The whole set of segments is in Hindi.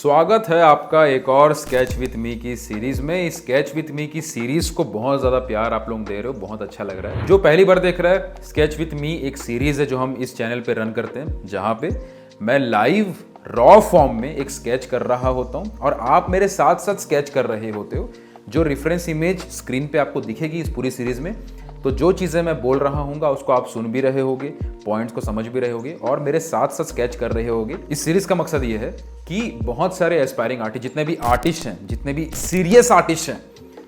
स्वागत है आपका एक और स्केच विथ मी की सीरीज में। इस स्केच विथ मी की सीरीज को बहुत ज़्यादा प्यार आप लोग दे रहे हो, बहुत अच्छा लग रहा है। जो पहली बार देख रहा है, स्केच विथ मी एक सीरीज है जो हम इस चैनल पे रन करते हैं, जहाँ पे मैं लाइव रॉ फॉर्म में एक स्केच कर रहा होता हूँ और आप मेरे साथ साथ स्केच कर रहे होते हो। जो रेफरेंस इमेज स्क्रीन पे आपको दिखेगी इस पूरी सीरीज में, तो जो चीज़ें मैं बोल रहा हूँगा उसको आप सुन भी रहे होगे, पॉइंट्स को समझ भी रहे होगे और मेरे साथ साथ स्केच कर रहे होगे। इस सीरीज का मकसद ये है कि बहुत सारे एस्पायरिंग आर्टिस्ट, जितने भी आर्टिस्ट हैं, जितने भी सीरियस आर्टिस्ट हैं,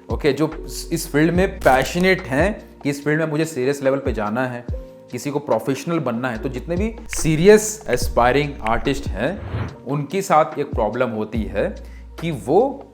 ओके, जो इस फील्ड में पैशनेट हैं कि इस फील्ड में मुझे सीरियस लेवल पे जाना है, किसी को प्रोफेशनल बनना है, तो जितने भी सीरियस एस्पायरिंग आर्टिस्ट हैं उनके साथ एक प्रॉब्लम होती है कि वो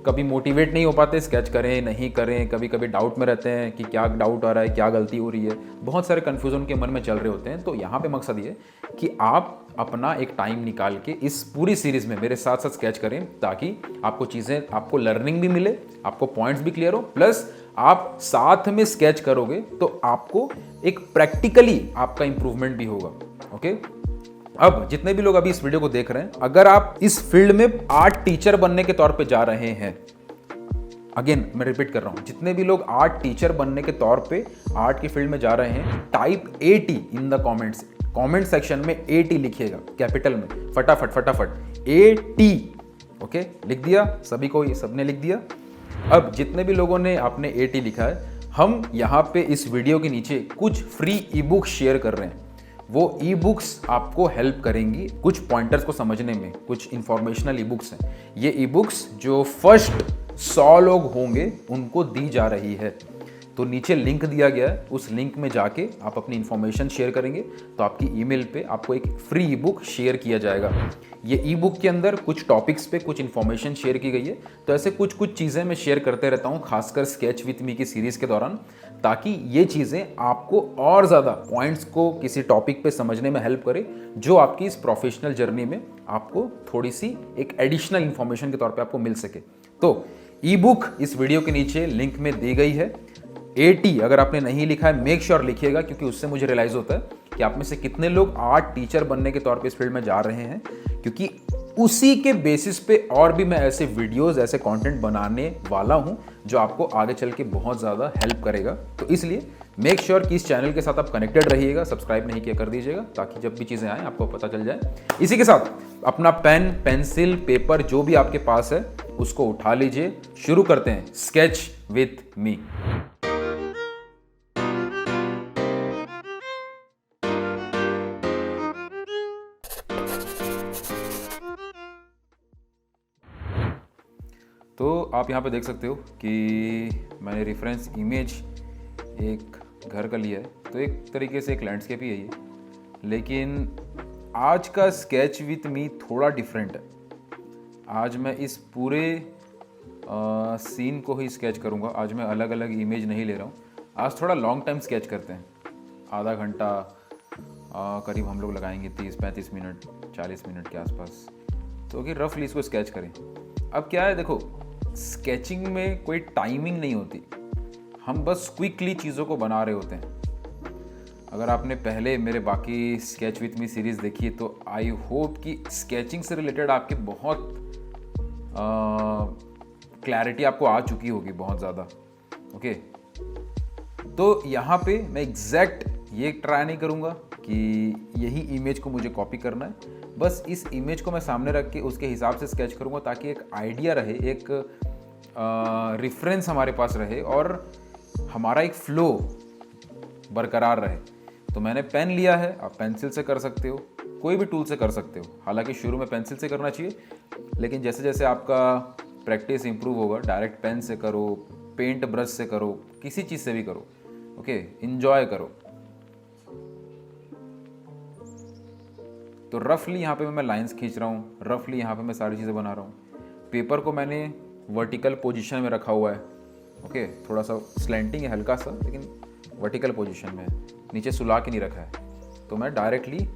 कभी मोटिवेट नहीं हो पाते, स्केच करें नहीं करें, कभी कभी डाउट में रहते हैं कि क्या डाउट आ रहा है, क्या गलती हो रही है, बहुत सारे कन्फ्यूजन उनके मन में चल रहे होते हैं। तो यहाँ पे मकसद ये कि आप अपना एक टाइम निकाल के इस पूरी सीरीज में मेरे साथ साथ स्केच करें, ताकि आपको चीज़ें, आपको लर्निंग भी मिले, आपको पॉइंट्स भी क्लियर हो, प्लस आप साथ में स्केच करोगे तो आपको एक प्रैक्टिकली आपका इंप्रूवमेंट भी होगा। ओके, अब जितने भी लोग अभी इस वीडियो को देख रहे हैं, अगर आप इस फील्ड में आर्ट टीचर बनने के तौर पे जा रहे हैं, अगेन मैं रिपीट कर रहा हूं, जितने भी लोग आर्ट टीचर बनने के तौर पे आर्ट की फील्ड में जा रहे हैं, type 80 in the comments, comment section में 80 लिखिएगा कैपिटल में, फटाफट फटाफट 80। ओके, लिख दिया सभी को, ये सबने लिख दिया। अब जितने भी लोगों ने आपने 80 लिखा है, हम यहाँ पे इस वीडियो के नीचे कुछ फ्री ई बुक शेयर कर रहे हैं। वो ई बुक्स आपको हेल्प करेंगी कुछ पॉइंटर्स को समझने में, कुछ इंफॉर्मेशनल ई बुक्स हैं। ये ई बुक्स जो फर्स्ट 100 लोग होंगे उनको दी जा रही है। तो नीचे लिंक दिया गया है, उस लिंक में जाके आप अपनी इंफॉर्मेशन शेयर करेंगे तो आपकी ईमेल पे आपको एक फ्री ई बुक शेयर किया जाएगा। ये ई बुक के अंदर कुछ टॉपिक्स पे कुछ इंफॉर्मेशन शेयर की गई है। तो ऐसे कुछ कुछ चीज़ें मैं शेयर करते रहता हूँ, खासकर स्केच विथ मी की सीरीज़ के दौरान, ताकि ये चीज़ें आपको और ज़्यादा पॉइंट्स को किसी टॉपिक पे समझने में हेल्प करे, जो आपकी इस प्रोफेशनल जर्नी में आपको थोड़ी सी एक एडिशनल इंफॉर्मेशन के तौर पे आपको मिल सके। तो ई बुक इस वीडियो के नीचे लिंक में दी गई है। 80 अगर आपने नहीं लिखा है, मेक श्योर लिखिएगा, क्योंकि उससे मुझे रियलाइज़ होता है कि आप में से कितने लोग आर्ट टीचर बनने के तौर पे इस फील्ड में जा रहे हैं, क्योंकि उसी के बेसिस पे और भी मैं ऐसे वीडियोस, ऐसे कंटेंट बनाने वाला हूं जो आपको आगे चल के बहुत ज़्यादा हेल्प करेगा। तो इसलिए मेक श्योर कि इस चैनल के साथ आप कनेक्टेड रहिएगा, सब्सक्राइब नहीं किया कर दीजिएगा, ताकि जब भी चीज़ें आएँ आपको पता चल जाए। इसी के साथ अपना पेन, पेंसिल, पेपर जो भी आपके पास है उसको उठा लीजिए। शुरू करते हैं स्केच विथ मी। तो आप यहाँ पे देख सकते हो कि मैंने रेफरेंस इमेज एक घर का लिया है, तो एक तरीके से एक लैंडस्केप ही है ये, लेकिन आज का स्केच विथ मी थोड़ा डिफरेंट है। आज मैं इस पूरे सीन को ही स्केच करूँगा। आज मैं अलग अलग इमेज नहीं ले रहा हूँ। आज थोड़ा लॉन्ग टाइम स्केच करते हैं, आधा घंटा करीब हम लोग लगाएंगे, 30-35 मिनट, 40 मिनट के आसपास, तो कि रफली इसको स्केच करें। अब क्या है, देखो, स्केचिंग में कोई टाइमिंग नहीं होती, हम बस क्विकली चीज़ों को बना रहे होते हैं। अगर आपने पहले मेरे बाकी स्केच विथ मी सीरीज़ देखी है तो आई होप कि स्केचिंग से रिलेटेड आपके बहुत क्लैरिटी आपको आ चुकी होगी, बहुत ज़्यादा। ओके, तो यहाँ पे मैं एग्जैक्ट ये ट्राई नहीं करूँगा कि यही इमेज को मुझे कॉपी करना है, बस इस इमेज को मैं सामने रख के उसके हिसाब से स्केच करूँगा, ताकि एक आइडिया रहे, एक रेफरेंस हमारे पास रहे और हमारा एक फ्लो बरकरार रहे। तो मैंने पेन लिया है, आप पेंसिल से कर सकते हो, कोई भी टूल से कर सकते हो। हालांकि शुरू में पेंसिल से करना चाहिए, लेकिन जैसे जैसे आपका प्रैक्टिस इंप्रूव होगा, डायरेक्ट पेन से करो, पेंट ब्रश से करो, किसी चीज़ से भी करो। ओके, इंजॉय करो। तो रफली यहाँ पे मैं लाइंस खींच रहा हूँ, रफली यहाँ पे मैं सारी चीज़ें बना रहा हूँ। पेपर को मैंने वर्टिकल पोजीशन में रखा हुआ है। ओके, थोड़ा सा स्लैंटिंग है हल्का सा, लेकिन वर्टिकल पोजीशन में है, नीचे सुला के नहीं रखा है। तो मैं डायरेक्टली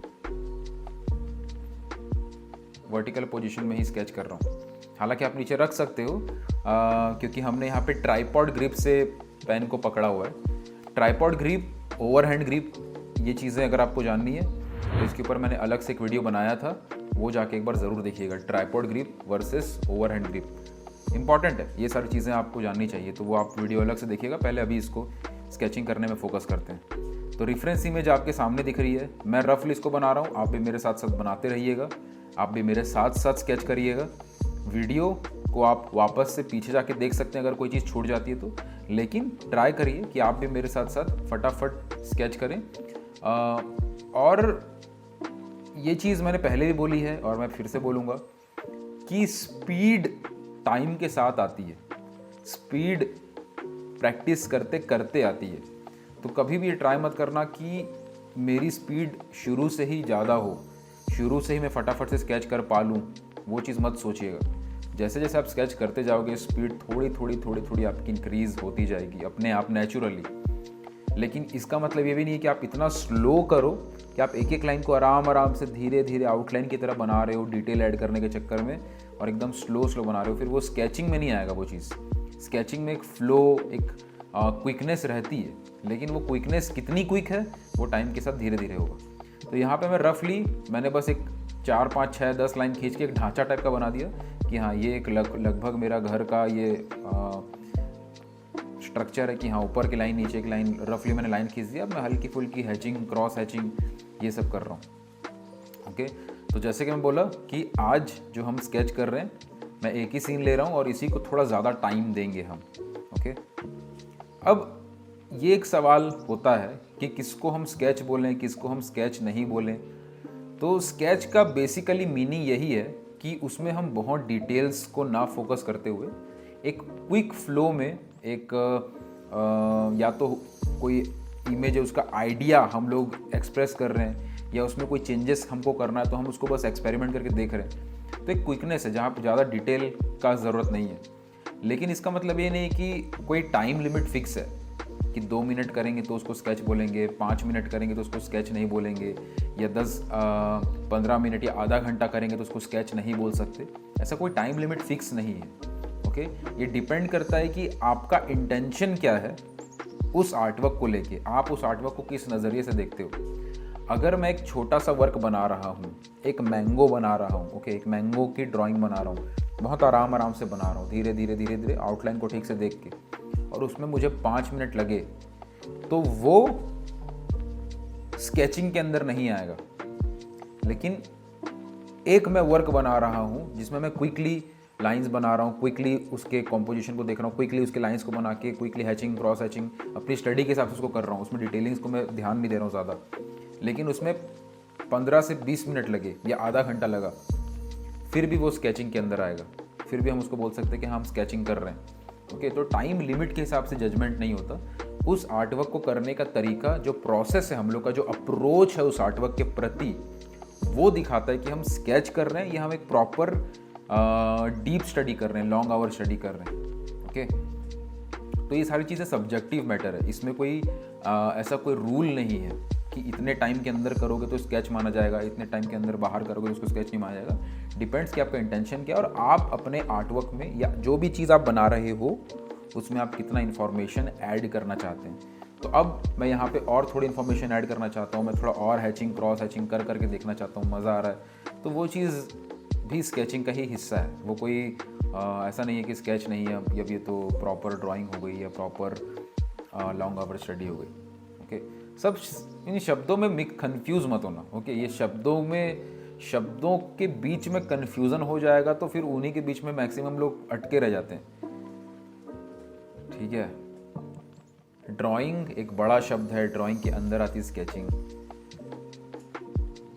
वर्टिकल पोजीशन में ही स्केच कर रहा हूँ। हालांकि आप नीचे रख सकते हो, क्योंकि हमने यहाँ पे ट्राइपॉड ग्रिप से पेन को पकड़ा हुआ है। ट्राइपॉड ग्रिप, ओवरहैंड ग्रिप, ये चीज़ें अगर आपको जाननी है तो इसके ऊपर मैंने अलग से एक वीडियो बनाया था, वो जाके एक बार ज़रूर देखिएगा। Tripod grip versus overhand grip important है, ये सारी चीज़ें आपको जाननी चाहिए, तो वो आप वीडियो अलग से देखिएगा। पहले अभी इसको स्केचिंग करने में फोकस करते हैं। तो रेफरेंस इमेज आपके सामने दिख रही है, मैं रफली इसको बना रहा हूँ, आप भी मेरे साथ साथ बनाते रहिएगा, आप भी मेरे साथ साथ स्केच करिएगा। वीडियो को आप वापस से पीछे जाके देख सकते हैं अगर कोई चीज़ छूट जाती है तो, लेकिन ट्राई करिए कि आप भी मेरे साथ साथ फटाफट स्केच करें। और ये चीज़ मैंने पहले भी बोली है और मैं फिर से बोलूँगा कि स्पीड टाइम के साथ आती है, स्पीड प्रैक्टिस करते करते आती है। तो कभी भी ये ट्राई मत करना कि मेरी स्पीड शुरू से ही ज़्यादा हो, शुरू से ही मैं फटाफट से स्केच कर पा लूँ, वो चीज़ मत सोचिएगा। जैसे जैसे आप स्केच करते जाओगे स्पीड थोड़ी थोड़ी आपकी इंक्रीज़ होती जाएगी अपने आप नेचुरली। लेकिन इसका मतलब ये भी नहीं है कि आप इतना स्लो करो कि आप एक एक लाइन को आराम से धीरे धीरे आउटलाइन की तरह बना रहे हो डिटेल ऐड करने के चक्कर में, और एकदम स्लो बना रहे हो, फिर वो स्केचिंग में नहीं आएगा वो चीज़। स्केचिंग में एक फ्लो, एक क्विकनेस रहती है, लेकिन वो क्विकनेस कितनी क्विक है वो टाइम के साथ धीरे धीरे होगा। तो यहाँ पे मैं रफली मैंने बस एक 4 5 6 10 लाइन खींच के एक ढांचा टाइप का बना दिया कि हाँ ये एक लगभग मेरा घर का ये स्ट्रक्चर है कि हाँ ऊपर की लाइन नीचे की लाइन, रफली मैंने लाइन खींच दिया। अब मैं हल्की फुल्की हैचिंग, क्रॉस हैचिंग ये सब कर रहा हूँ। ओके, तो जैसे कि मैं बोला कि आज जो हम स्केच कर रहे हैं, मैं एक ही सीन ले रहा हूँ और इसी को थोड़ा ज़्यादा टाइम देंगे हम। ओके, अब ये एक सवाल होता है कि किसको हम स्केच बोलें, किसको हम स्केच नहीं बोलें। तो स्केच का बेसिकली मीनिंग यही है कि उसमें हम बहुत डिटेल्स को ना फोकस करते हुए एक क्विक फ्लो में एक या तो कोई इमेज है उसका आइडिया हम लोग एक्सप्रेस कर रहे हैं, या उसमें कोई चेंजेस हमको करना है तो हम उसको बस एक्सपेरिमेंट करके देख रहे हैं। तो एक क्विकनेस है जहाँ पर ज़्यादा डिटेल का ज़रूरत नहीं है। लेकिन इसका मतलब ये नहीं कि कोई टाइम लिमिट फिक्स है कि 2 मिनट करेंगे तो उसको स्केच बोलेंगे, 5 मिनट करेंगे तो उसको स्केच नहीं बोलेंगे, या 10-15 मिनट या आधा घंटा करेंगे तो उसको स्केच नहीं बोल सकते। ऐसा कोई टाइम लिमिट फिक्स नहीं है। ओके, ये डिपेंड करता है कि आपका इंटेंशन क्या है उस आर्टवर्क को लेके, आप उस आर्टवर्क को किस नज़रिए से देखते हो। अगर मैं एक छोटा सा वर्क बना रहा हूँ, एक मैंगो बना रहा हूँ, ओके, एक मैंगो की ड्राइंग बना रहा हूँ, बहुत आराम से बना रहा हूँ, धीरे धीरे आउटलाइन को ठीक से देख के, और उसमें मुझे 5 मिनट लगे, तो वो स्केचिंग के अंदर नहीं आएगा। लेकिन एक मैं वर्क बना रहा हूँ जिसमें मैं क्विकली लाइंस बना रहा हूँ, क्विकली उसके कॉम्पोजिशन को देख रहा हूँ, क्विकली उसके लाइंस को बना के क्विकली हैचिंग, क्रॉस हैचिंग अपनी स्टडी के हिसाब से उसको कर रहा हूँ, उसमें डिटेलिंग्स को मैं ध्यान नहीं दे रहा हूँ ज़्यादा, लेकिन उसमें 15 से 20 मिनट लगे या आधा घंटा लगा, फिर भी वो स्केचिंग के अंदर आएगा, फिर भी हम उसको बोल सकते हैं कि हम स्केचिंग कर रहे हैं। ओके, तो टाइम लिमिट के हिसाब से जजमेंट नहीं होता, उस आर्टवर्क को करने का तरीका, जो प्रोसेस है हम लोग का, जो अप्रोच है उस आर्टवर्क के प्रति, वो दिखाता है कि हम स्केच कर रहे हैं या हम एक प्रॉपर डीप स्टडी कर रहे हैं, लॉन्ग आवर स्टडी कर रहे हैं। ओके, तो ये सारी चीज़ें सब्जेक्टिव मैटर है, इसमें कोई ऐसा कोई रूल नहीं है कि इतने टाइम के अंदर करोगे तो स्केच माना जाएगा, इतने टाइम के अंदर बाहर करोगे तो उसको स्केच नहीं माना जाएगा। डिपेंड्स कि आपका इंटेंशन क्या है और आप अपने आर्टवर्क में या जो भी चीज़ आप बना रहे हो उसमें आप कितना इन्फॉर्मेशन ऐड करना चाहते हैं। तो अब मैं यहाँ पे और थोड़ी इन्फॉर्मेशन ऐड करना चाहता हूँ, मैं थोड़ा और हैचिंग, क्रॉस हैचिंग कर करके देखना चाहता हूँ, मज़ा आ रहा है, तो वो चीज़ भी स्केचिंग का ही हिस्सा है। वो कोई ऐसा नहीं है कि स्केच नहीं है, अब ये तो प्रॉपर ड्राइंग हो गई या प्रॉपर लॉन्ग आवर स्टडी हो गई। ओके, सब इन शब्दों में कंफ्यूज मत होना। ओके, ये शब्दों के बीच में कन्फ्यूज़न हो जाएगा तो फिर उन्हीं के बीच में मैक्सिमम लोग अटके रह जाते हैं। ठीक है, ड्राइंग एक बड़ा शब्द है, ड्राइंग के अंदर आती है स्केचिंग।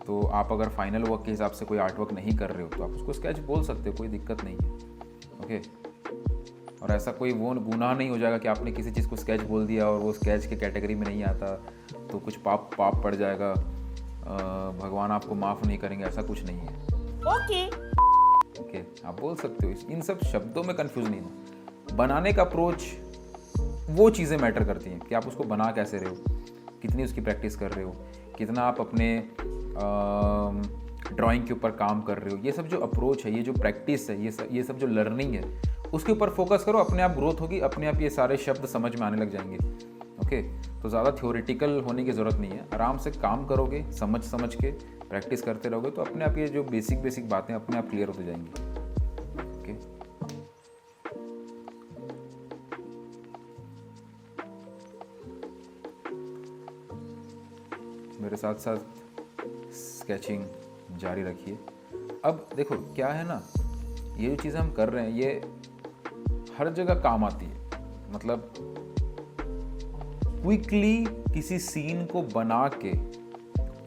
तो आप अगर फाइनल वर्क के हिसाब से कोई आर्ट वर्क नहीं कर रहे हो तो आप उसको स्केच बोल सकते हो, कोई दिक्कत नहीं है। ओके, और ऐसा कोई वो गुनाह नहीं हो जाएगा कि आपने किसी चीज़ को स्केच बोल दिया और वो स्केच के कैटेगरी में नहीं आता तो कुछ पाप पड़ जाएगा, भगवान आपको माफ़ नहीं करेंगे, ऐसा कुछ नहीं है। ओके, आप बोल सकते हो। इन सब शब्दों में कन्फ्यूज नहीं हो। बनाने का अप्रोच, वो चीज़ें मैटर करती हैं कि आप उसको बना कैसे रहे हो, कितनी उसकी प्रैक्टिस कर रहे हो, कितना आप अपने ड्राइंग के ऊपर काम कर रहे हो। ये सब जो अप्रोच है, ये जो प्रैक्टिस है, ये सब जो लर्निंग है, उसके ऊपर फोकस करो, अपने आप ग्रोथ होगी, अपने आप ये सारे शब्द समझ में आने लग जाएंगे। ओके। तो ज़्यादा थ्योरेटिकल होने की ज़रूरत नहीं है, आराम से काम करोगे, समझ समझ के प्रैक्टिस करते रहोगे तो अपने आप ये जो बेसिक बातें अपने आप क्लियर होती जाएंगी। ओके। मेरे साथ साथ स्केचिंग जारी रखिए। अब देखो क्या है ना, ये जो चीज़ें हम कर रहे हैं ये हर जगह काम आती है। मतलब क्विकली किसी सीन को बना के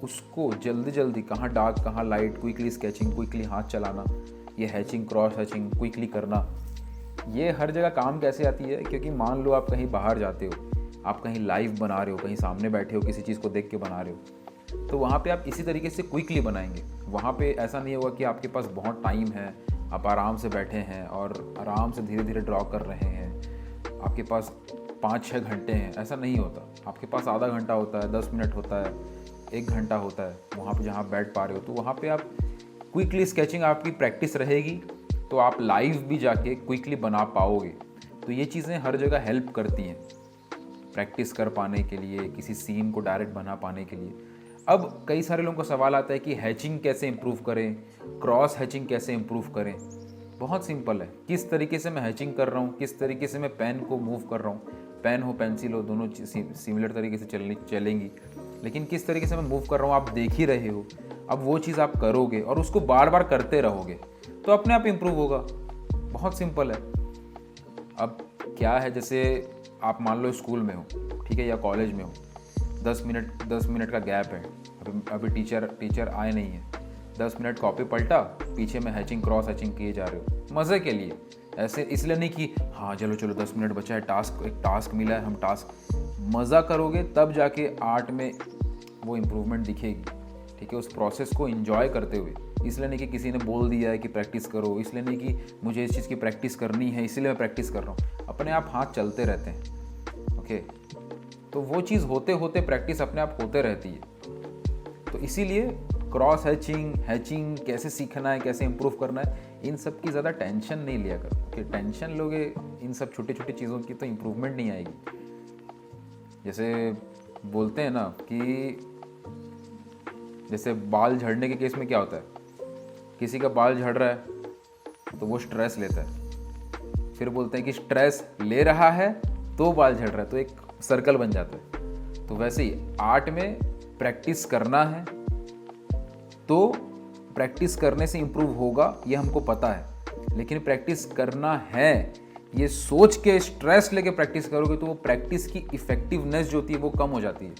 उसको जल्दी जल्दी, कहाँ डार्क कहाँ लाइट, क्विकली स्केचिंग, क्विकली हाथ चलाना, ये हैचिंग क्रॉस हैचिंग क्विकली करना, ये हर जगह काम कैसे आती है? क्योंकि मान लो आप कहीं बाहर जाते हो, आप कहीं लाइव बना रहे हो, कहीं सामने बैठे हो किसी चीज़ को देख के बना रहे हो, तो वहाँ पे आप इसी तरीके से क्विकली बनाएंगे। वहाँ पे ऐसा नहीं होगा कि आपके पास बहुत टाइम है, आप आराम से बैठे हैं और आराम से धीरे धीरे ड्रॉ कर रहे हैं, आपके पास 5-6 घंटे हैं, ऐसा नहीं होता। आपके पास आधा घंटा होता है, 10 मिनट होता है, 1 घंटा होता है, वहाँ पे जहाँ बैठ पा रहे हो तो वहाँ पे आप क्विकली स्केचिंग आपकी प्रैक्टिस रहेगी तो आप लाइव भी जाके क्विकली बना पाओगे। तो ये चीज़ें हर जगह हेल्प करती हैं प्रैक्टिस कर पाने के लिए, किसी सीन को डायरेक्ट बना पाने के लिए। अब कई सारे लोगों को सवाल आता है कि हैचिंग कैसे इम्प्रूव करें, क्रॉस हैचिंग कैसे इम्प्रूव करें। बहुत सिंपल है, किस तरीके से मैं हैचिंग कर रहा हूँ, किस तरीके से मैं पेन को मूव कर रहा हूँ, पेन हो पेंसिल हो दोनों सिमिलर तरीके से चलेंगी, लेकिन किस तरीके से मैं मूव कर रहा हूँ आप देख ही रहे हो। अब वो चीज़ आप करोगे और उसको बार बार करते रहोगे तो अपने आप इम्प्रूव होगा। बहुत सिंपल है। अब क्या है, जैसे आप मान लो स्कूल में हो, ठीक है, या कॉलेज में हो, 10 मिनट का गैप है, अभी टीचर आए नहीं है, 10 मिनट कॉपी पलटा, पीछे में हैचिंग क्रॉस हैचिंग किए जा रहे हो मज़े के लिए, ऐसे इसलिए नहीं कि हाँ चलो 10 मिनट बचा है, एक टास्क मिला है, हम टास्क मज़ा करोगे तब जाके आर्ट में वो इम्प्रूवमेंट दिखेगी। ठीक है, उस प्रोसेस को एंजॉय करते हुए, इसलिए नहीं कि किसी ने बोल दिया है कि प्रैक्टिस करो, इसलिए नहीं कि मुझे इस चीज़ की प्रैक्टिस करनी है इसलिए मैं प्रैक्टिस कर रहा हूँ, अपने आप हाथ चलते रहते हैं। ओके, तो वो चीज़ होते होते प्रैक्टिस अपने आप होते रहती है। तो इसीलिए क्रॉस हैचिंग कैसे सीखना है, कैसे इम्प्रूव करना है, इन सब की ज़्यादा टेंशन नहीं लिया करो, कि टेंशन लोगे इन सब छोटी छोटी चीज़ों की तो इम्प्रूवमेंट नहीं आएगी। जैसे बोलते हैं ना कि जैसे बाल झड़ने के केस में क्या होता है, किसी का बाल झड़ रहा है तो वो स्ट्रेस लेता है, फिर बोलते हैं कि स्ट्रेस ले रहा है तो बाल झड़ रहा है, तो एक सर्कल बन जाता है। तो वैसे ही आर्ट में प्रैक्टिस करना है तो प्रैक्टिस करने से इम्प्रूव होगा, ये हमको पता है, लेकिन प्रैक्टिस करना है ये सोच के स्ट्रेस लेके प्रैक्टिस करोगे तो वो प्रैक्टिस की इफेक्टिवनेस जो होती है वो कम हो जाती है।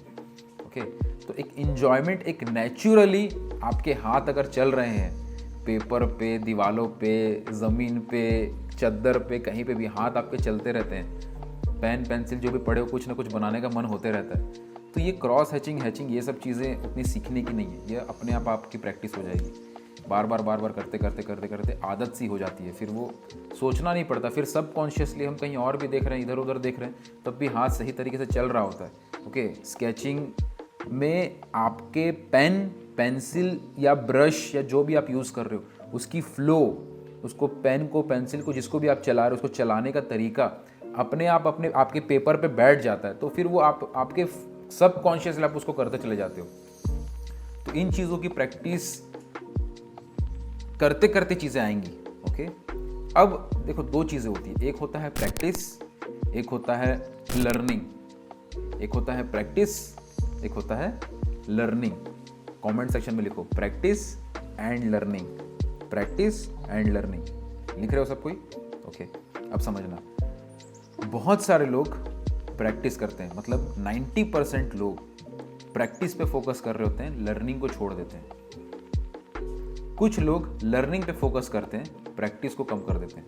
ओके, तो एक इन्जॉयमेंट, एक नेचुरली आपके हाथ अगर चल रहे हैं पेपर पे, दीवालों पे, ज़मीन पे, चद्दर पे, कहीं पे भी हाथ आपके चलते रहते हैं, पेन पेंसिल जो भी पढ़े हो कुछ ना कुछ बनाने का मन होते रहता है, तो ये क्रॉस हैचिंग ये सब चीज़ें उतनी सीखने की नहीं है, ये अपने आप आपकी प्रैक्टिस हो जाएगी। बार बार करते आदत सी हो जाती है, फिर वो सोचना नहीं पड़ता, फिर सब कॉन्शियसली हम कहीं और भी देख रहे हैं, इधर उधर देख रहे हैं, तब भी हाथ सही तरीके से चल रहा होता है। ओके, स्केचिंग में आपके पेन, पेंसिल या ब्रश या जो भी आप यूज़ कर रहे हो उसकी फ्लो, उसको पेन को, पेंसिल को, जिसको भी आप चला रहे हो उसको चलाने का तरीका अपने आप आपके पेपर पे बैठ जाता है, तो फिर वो आपके सब कॉन्शियसली आप उसको करते चले जाते हो। तो इन चीज़ों की प्रैक्टिस करते करते चीज़ें आएंगी। ओके, अब देखो दो चीज़ें होती है, एक होता है प्रैक्टिस, एक होता है लर्निंग। एक होता है प्रैक्टिस, एक होता है लर्निंग। कमेंट सेक्शन में लिखो practice and learning, practice and learning. लिख रहे हो सब कोई? ओके, अब समझना, बहुत सारे लोग प्रैक्टिस करते हैं, मतलब 90% लोग प्रैक्टिस पे फोकस कर रहे होते हैं, लर्निंग को छोड़ देते हैं। कुछ लोग लर्निंग पे फोकस करते हैं, प्रैक्टिस को कम कर देते हैं।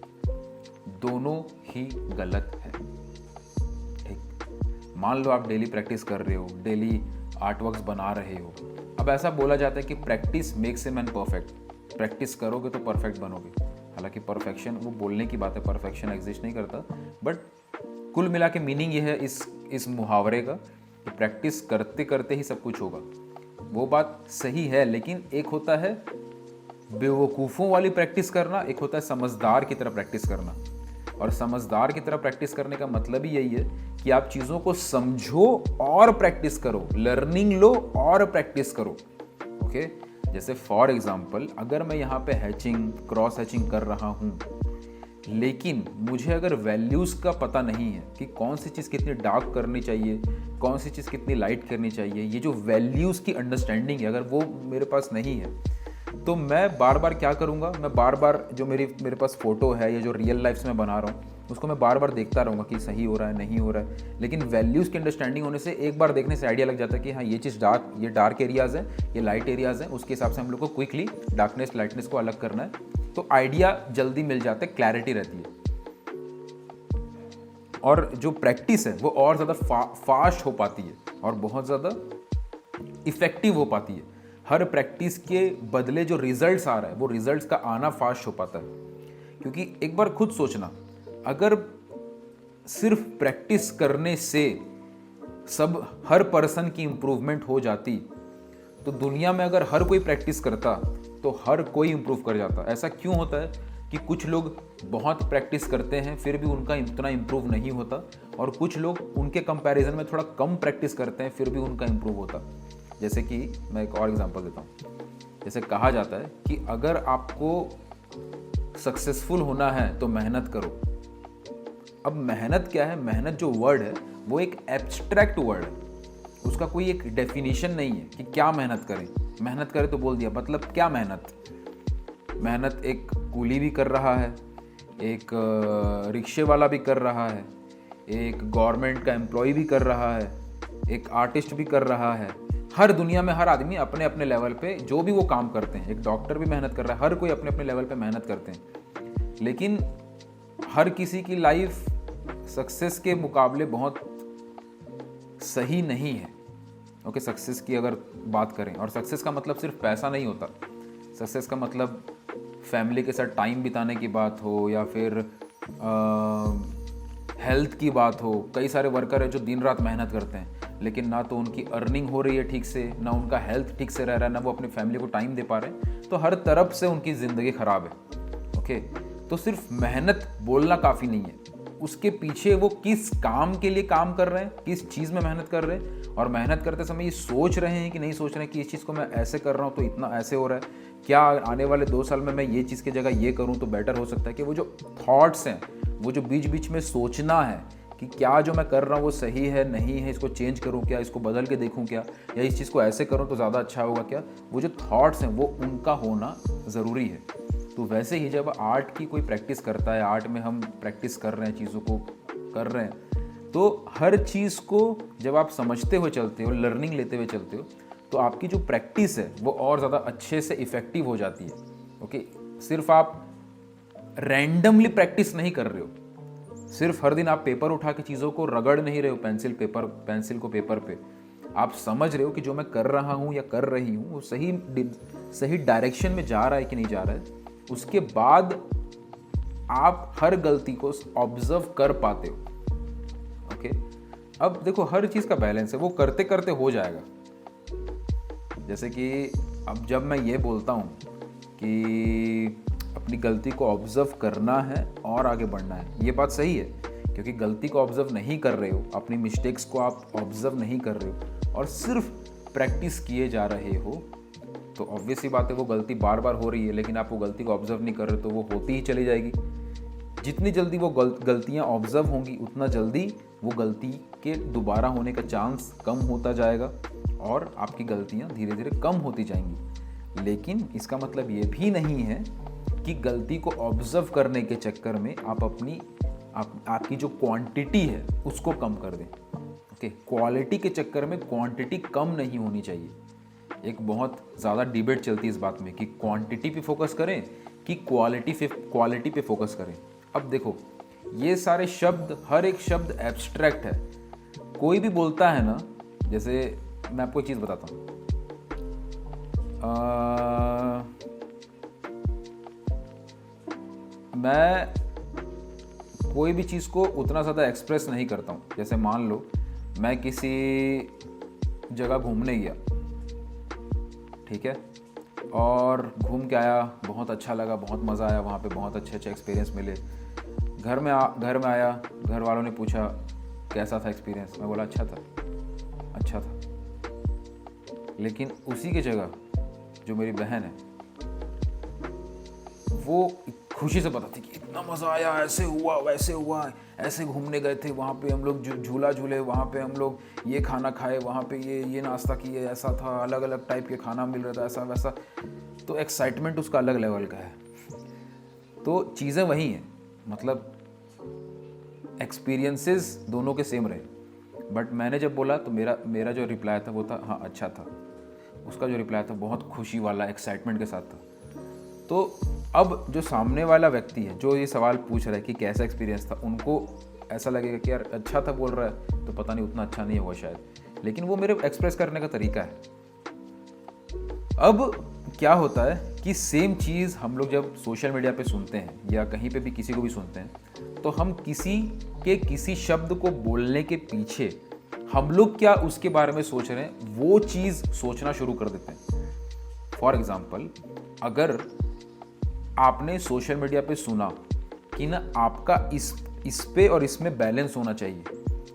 दोनों ही गलत है। ठीक, मान लो आप डेली प्रैक्टिस कर रहे हो, डेली आर्टवर्क्स बना रहे हो। अब ऐसा बोला जाता है कि practice makes a man perfect, practice करोगे तो परफेक्ट बनोगे। हालांकि परफेक्शन वो बोलने की बात है, परफेक्शन एग्जिस्ट नहीं करता, बट कुल मिला के मीनिंग ये है इस मुहावरे का कि प्रैक्टिस करते करते ही सब कुछ होगा। वो बात सही है, लेकिन एक होता है बेवकूफ़ों वाली प्रैक्टिस करना, एक होता है समझदार की तरह प्रैक्टिस करना। और समझदार की तरह प्रैक्टिस करने का मतलब ही यही है कि आप चीज़ों को समझो और प्रैक्टिस करो, लर्निंग लो और प्रैक्टिस करो। ओके, जैसे फॉर एग्जांपल अगर मैं यहाँ पे हैचिंग, क्रॉस हैचिंग कर रहा हूँ, लेकिन मुझे अगर वैल्यूज़ का पता नहीं है कि कौन सी चीज़ कितनी डार्क करनी चाहिए, कौन सी चीज़ कितनी लाइट करनी चाहिए, ये जो वैल्यूज़ की अंडरस्टैंडिंग है अगर वो मेरे पास नहीं है, तो मैं बार बार क्या करूँगा, मैं बार बार जो मेरे पास फ़ोटो है या जो रियल लाइफ से मैं बना रहा हूँ उसको मैं बार बार देखता रहूँगा कि सही हो रहा है नहीं हो रहा है। लेकिन वैल्यूज़ की अंडरस्टैंडिंग होने से एक बार देखने से आइडिया लग जाता है कि हाँ ये चीज़ ये डार्क एरियाज़ हैं, ये लाइट एरियाज़ हैं, उसके हिसाब से हम लोग को क्विकली डार्कनेस लाइटनेस को अलग करना है, तो आइडिया जल्दी मिल जाता है, क्लैरिटी रहती है। और जो प्रैक्टिस है वो और ज़्यादा फास्ट हो पाती है और बहुत ज़्यादा इफ़ेक्टिव हो पाती है। हर प्रैक्टिस के बदले जो रिजल्ट्स आ रहा है वो रिजल्ट्स का आना फास्ट हो पाता है। क्योंकि एक बार खुद सोचना, अगर सिर्फ प्रैक्टिस करने से हर पर्सन की इम्प्रूवमेंट हो जाती, तो दुनिया में अगर हर कोई प्रैक्टिस करता तो हर कोई इम्प्रूव कर जाता। ऐसा क्यों होता है कि कुछ लोग बहुत प्रैक्टिस करते हैं फिर भी उनका इतना इम्प्रूव नहीं होता, और कुछ लोग उनके कंपैरिजन में थोड़ा कम प्रैक्टिस करते हैं फिर भी उनका इम्प्रूव होता। जैसे कि मैं एक और एग्जांपल देता हूँ। जैसे कहा जाता है कि अगर आपको सक्सेसफुल होना है तो मेहनत करो। अब मेहनत क्या है? मेहनत जो वर्ड है वो एक एब्स्ट्रैक्ट वर्ड है, उसका कोई एक डेफिनेशन नहीं है कि क्या मेहनत करें। मेहनत करें तो बोल दिया, मतलब क्या मेहनत? मेहनत एक कूली भी कर रहा है, एक रिक्शे वाला भी कर रहा है, एक गवर्नमेंट का एम्प्लॉय भी कर रहा है, एक आर्टिस्ट भी कर रहा है। हर दुनिया में हर आदमी अपने अपने लेवल पे जो भी वो काम करते हैं, एक डॉक्टर भी मेहनत कर रहा है, हर कोई अपने अपने लेवल पे मेहनत करते हैं। लेकिन हर किसी की लाइफ सक्सेस के मुकाबले बहुत सही नहीं है। ओके, सक्सेस की अगर बात करें, और सक्सेस का मतलब सिर्फ पैसा नहीं होता। सक्सेस का मतलब फैमिली के साथ टाइम बिताने की बात हो, या फिर हेल्थ की बात हो। कई सारे वर्कर है जो दिन रात मेहनत करते हैं लेकिन ना तो उनकी अर्निंग हो रही है ठीक से, ना उनका हेल्थ ठीक से रह रहा है, ना वो अपनी फैमिली को टाइम दे पा रहे हैं, तो हर तरफ से उनकी ज़िंदगी ख़राब है। ओके, तो सिर्फ मेहनत बोलना काफ़ी नहीं है, उसके पीछे वो किस काम के लिए काम कर रहे हैं, किस चीज़ में मेहनत कर रहे हैं, और मेहनत करते समय ये सोच रहे हैं कि नहीं सोच रहे हैं कि इस चीज़ को मैं ऐसे कर रहा हूँ तो इतना ऐसे हो रहा है, क्या आने वाले 2 साल में मैं ये चीज़ की जगह ये करूँ तो बेटर हो सकता है। कि वो जो थॉट्स हैं, वो जो बीच बीच में सोचना है कि क्या जो मैं कर रहा हूँ वो सही है नहीं है, इसको चेंज करूँ क्या, इसको बदल के देखूँ क्या, या इस चीज़ को ऐसे करूँ तो ज़्यादा अच्छा होगा क्या, वो जो थॉट्स हैं वो उनका होना ज़रूरी है। तो वैसे ही जब आर्ट की कोई प्रैक्टिस करता है, आर्ट में हम प्रैक्टिस कर रहे हैं, चीज़ों को कर रहे हैं, तो हर चीज़ को जब आप समझते हुए चलते हो, लर्निंग लेते हुए चलते हो, तो आपकी जो प्रैक्टिस है वो और ज़्यादा अच्छे से इफ़ेक्टिव हो जाती है। ओके, सिर्फ आप रैंडमली प्रैक्टिस नहीं कर रहे हो, सिर्फ हर दिन आप पेपर उठा के चीज़ों को रगड़ नहीं रहे हो, पेंसिल को पेपर पे। आप समझ रहे हो कि जो मैं कर रहा हूँ या कर रही हूँ वो सही डायरेक्शन में जा रहा है कि नहीं जा रहा है। उसके बाद आप हर गलती को ऑब्जर्व कर पाते हो। ओके, अब देखो हर चीज़ का बैलेंस है, वो करते करते हो जाएगा। जैसे कि अब जब मैं ये बोलता हूँ कि अपनी गलती को ऑब्जर्व करना है और आगे बढ़ना है, ये बात सही है, क्योंकि गलती को ऑब्जर्व नहीं कर रहे हो, अपनी मिस्टेक्स को आप ऑब्जर्व नहीं कर रहे हो और सिर्फ प्रैक्टिस किए जा रहे हो, तो ऑब्वियस सी बात है वो गलती बार बार हो रही है, लेकिन आप वो गलती को ऑब्जर्व नहीं कर रहे तो वो होती ही चली जाएगी। जितनी जल्दी वो गलतियाँ ऑब्जर्व होंगी उतना जल्दी वो गलती के दोबारा होने का चांस कम होता जाएगा और आपकी गलतियाँ धीरे धीरे कम होती जाएंगी। लेकिन इसका मतलब ये भी नहीं है कि गलती को ऑब्जर्व करने के चक्कर में आप आपकी जो क्वांटिटी है उसको कम कर दें। ओके, क्वालिटी के चक्कर में क्वांटिटी कम नहीं होनी चाहिए। एक बहुत ज़्यादा डिबेट चलती है इस बात में कि क्वांटिटी पे फोकस करें कि क्वालिटी पे फोकस करें। अब देखो ये सारे शब्द, हर एक शब्द एब्स्ट्रैक्ट है। कोई भी बोलता है ना, जैसे मैं आपको एक चीज़ बताता हूँ, मैं कोई भी चीज़ को उतना ज़्यादा एक्सप्रेस नहीं करता हूँ। जैसे मान लो मैं किसी जगह घूमने गया, ठीक है, और घूम के आया, बहुत अच्छा लगा, बहुत मज़ा आया, वहाँ पे बहुत अच्छे अच्छे एक्सपीरियंस मिले। घर में आया, घर वालों ने पूछा कैसा था एक्सपीरियंस, मैं बोला अच्छा था। लेकिन उसी की जगह जो मेरी बहन है वो खुशी से बताती कि इतना मज़ा आया, ऐसे हुआ वैसे हुआ, ऐसे घूमने गए थे, वहाँ पे हम लोग झूला झूले, वहाँ पे हम लोग ये खाना खाए, वहाँ पे ये नाश्ता किए, ऐसा था, अलग अलग टाइप के खाना मिल रहा था, ऐसा वैसा। तो एक्साइटमेंट उसका अलग लेवल का है। तो चीज़ें वही हैं, मतलब एक्सपीरियंसेस दोनों के सेम रहे। बट मैंने जब बोला तो मेरा जो रिप्लाई था वो था हाँ अच्छा था। उसका जो रिप्लाई था बहुत खुशी वाला, एक्साइटमेंट के साथ था। तो अब जो सामने वाला व्यक्ति है जो ये सवाल पूछ रहा है कि कैसा एक्सपीरियंस था, उनको ऐसा लगेगा कि यार अच्छा था बोल रहा है तो पता नहीं उतना अच्छा नहीं हुआ शायद, लेकिन वो मेरे एक्सप्रेस करने का तरीका है। अब क्या होता है कि सेम चीज़ हम लोग जब सोशल मीडिया पे सुनते हैं या कहीं पे भी किसी को भी सुनते हैं, तो हम किसी शब्द को बोलने के पीछे हम लोग क्या उसके बारे में सोच रहे हैं वो चीज़ सोचना शुरू कर देते हैं। फॉर एग्जाम्पल, अगर आपने सोशल मीडिया पे सुना कि ना आपका इस पे और इसमें बैलेंस होना चाहिए,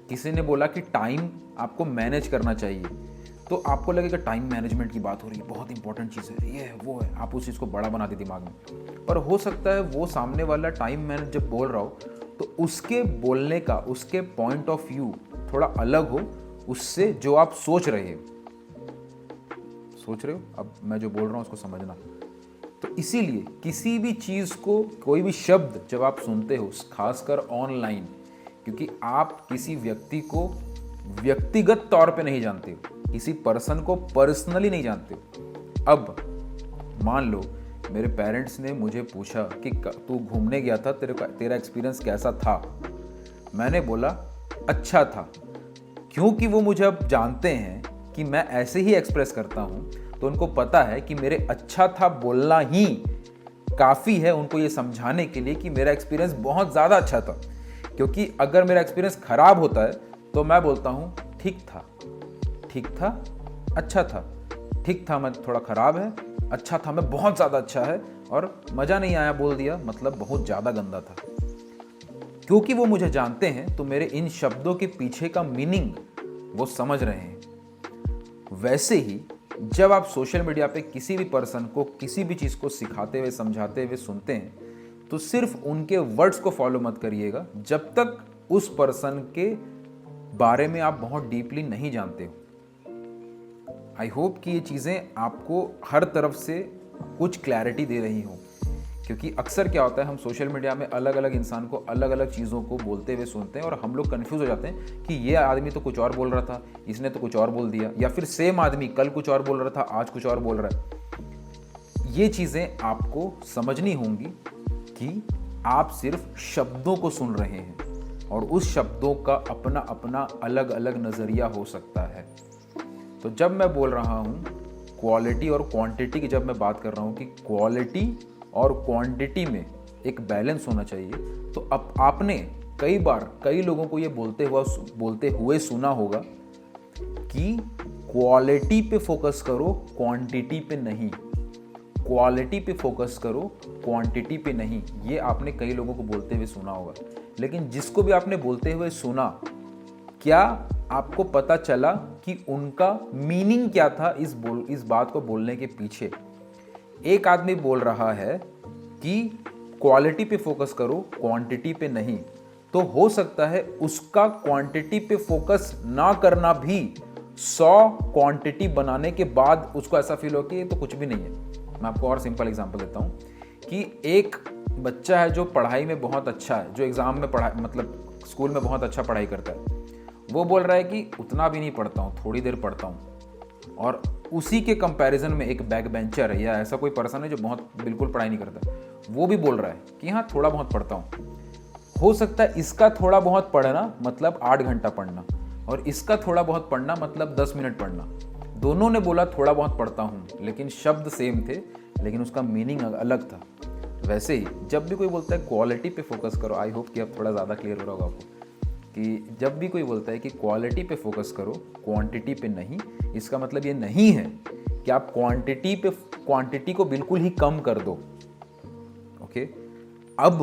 किसी ने बोला कि टाइम आपको मैनेज करना चाहिए, तो आपको लगेगा टाइम मैनेजमेंट की बात हो रही है, बहुत इंपॉर्टेंट चीज़ है, ये है वो है, आप उस चीज़ को बड़ा बना दे दिमाग में। पर हो सकता है वो सामने वाला टाइम मैनेज जब बोल रहा हो तो उसके बोलने का, उसके पॉइंट ऑफ व्यू थोड़ा अलग हो उससे जो आप सोच रहे हो। अब मैं जो बोल रहा हूँ उसको समझना। तो इसीलिए किसी भी चीज़ को, कोई भी शब्द जब आप सुनते हो, खासकर ऑनलाइन, क्योंकि आप किसी व्यक्ति को व्यक्तिगत तौर पे नहीं जानते हो, किसी पर्सन को पर्सनली नहीं जानते हो। अब मान लो मेरे पेरेंट्स ने मुझे पूछा कि तू घूमने गया था, तेरा एक्सपीरियंस कैसा था। मैंने बोला अच्छा था, क्योंकि वो मुझे अब जानते हैं कि मैं ऐसे ही एक्सप्रेस करता हूँ, तो उनको पता है कि मेरे अच्छा था बोलना ही काफ़ी है उनको ये समझाने के लिए कि मेरा एक्सपीरियंस बहुत ज़्यादा अच्छा था। क्योंकि अगर मेरा एक्सपीरियंस ख़राब होता है तो मैं बोलता हूँ ठीक था, अच्छा था, ठीक था मैं थोड़ा ख़राब है, अच्छा था मैं बहुत ज़्यादा अच्छा है, और मज़ा नहीं आया बोल दिया मतलब बहुत ज़्यादा गंदा था। क्योंकि वो मुझे जानते हैं तो मेरे इन शब्दों के पीछे का मीनिंग वो समझ रहे हैं। वैसे ही जब आप सोशल मीडिया पे किसी भी पर्सन को किसी भी चीज़ को सिखाते हुए, समझाते हुए सुनते हैं, तो सिर्फ उनके वर्ड्स को फॉलो मत करिएगा जब तक उस पर्सन के बारे में आप बहुत डीपली नहीं जानते हो। आई होप कि ये चीज़ें आपको हर तरफ से कुछ क्लैरिटी दे रही हों, क्योंकि अक्सर क्या होता है, हम सोशल मीडिया में अलग अलग इंसान को अलग अलग चीज़ों को बोलते हुए सुनते हैं और हम लोग कन्फ्यूज़ हो जाते हैं कि ये आदमी तो कुछ और बोल रहा था, इसने तो कुछ और बोल दिया, या फिर सेम आदमी कल कुछ और बोल रहा था, आज कुछ और बोल रहा है। ये चीज़ें आपको समझनी होंगी कि आप सिर्फ शब्दों को सुन रहे हैं और उस शब्दों का अपना अपना अलग अलग नज़रिया हो सकता है। तो जब मैं बोल रहा हूँ क्वालिटी और क्वांटिटी की, जब मैं बात कर रहा हूँ कि क्वालिटी और क्वांटिटी में एक बैलेंस होना चाहिए, तो अब आपने कई बार कई लोगों को ये बोलते हुए सुना होगा कि क्वालिटी पे फोकस करो, क्वांटिटी पे नहीं, क्वालिटी पे फोकस करो, क्वांटिटी पे नहीं। ये आपने कई लोगों को बोलते हुए सुना होगा, लेकिन जिसको भी आपने बोलते हुए सुना, क्या आपको पता चला कि उनका मीनिंग क्या था इस बात को बोलने के पीछे? एक आदमी बोल रहा है कि क्वालिटी पे फोकस करो, क्वांटिटी पे नहीं, तो हो सकता है उसका क्वांटिटी पे फोकस ना करना भी 100 क्वांटिटी बनाने के बाद उसको ऐसा फील हो कि ये तो कुछ भी नहीं है। मैं आपको और सिंपल एग्जांपल देता हूँ कि एक बच्चा है जो पढ़ाई में बहुत अच्छा है, जो एग्ज़ाम में मतलब स्कूल में बहुत अच्छा पढ़ाई करता है, वो बोल रहा है कि उतना भी नहीं पढ़ता हूँ, थोड़ी देर पढ़ता हूँ। और उसी के कंपैरिजन में एक बैक बेंचर है या ऐसा कोई पर्सन है जो बहुत बिल्कुल पढ़ाई नहीं करता, वो भी बोल रहा है कि हाँ थोड़ा बहुत पढ़ता हूँ। हो सकता है इसका थोड़ा बहुत पढ़ना मतलब 8 घंटा पढ़ना और इसका थोड़ा बहुत पढ़ना मतलब 10 मिनट पढ़ना। दोनों ने बोला थोड़ा बहुत पढ़ता हूँ, लेकिन शब्द सेम थे, लेकिन उसका मीनिंग अलग था। वैसे ही जब भी कोई बोलता है क्वालिटी पे फोकस करो, आई होप कि अब थोड़ा ज़्यादा क्लियर हो रहा होगा आपको कि जब भी कोई बोलता है कि क्वालिटी पे फोकस करो, क्वांटिटी पे नहीं, इसका मतलब ये नहीं है कि आप क्वांटिटी को बिल्कुल ही कम कर दो। ओके, अब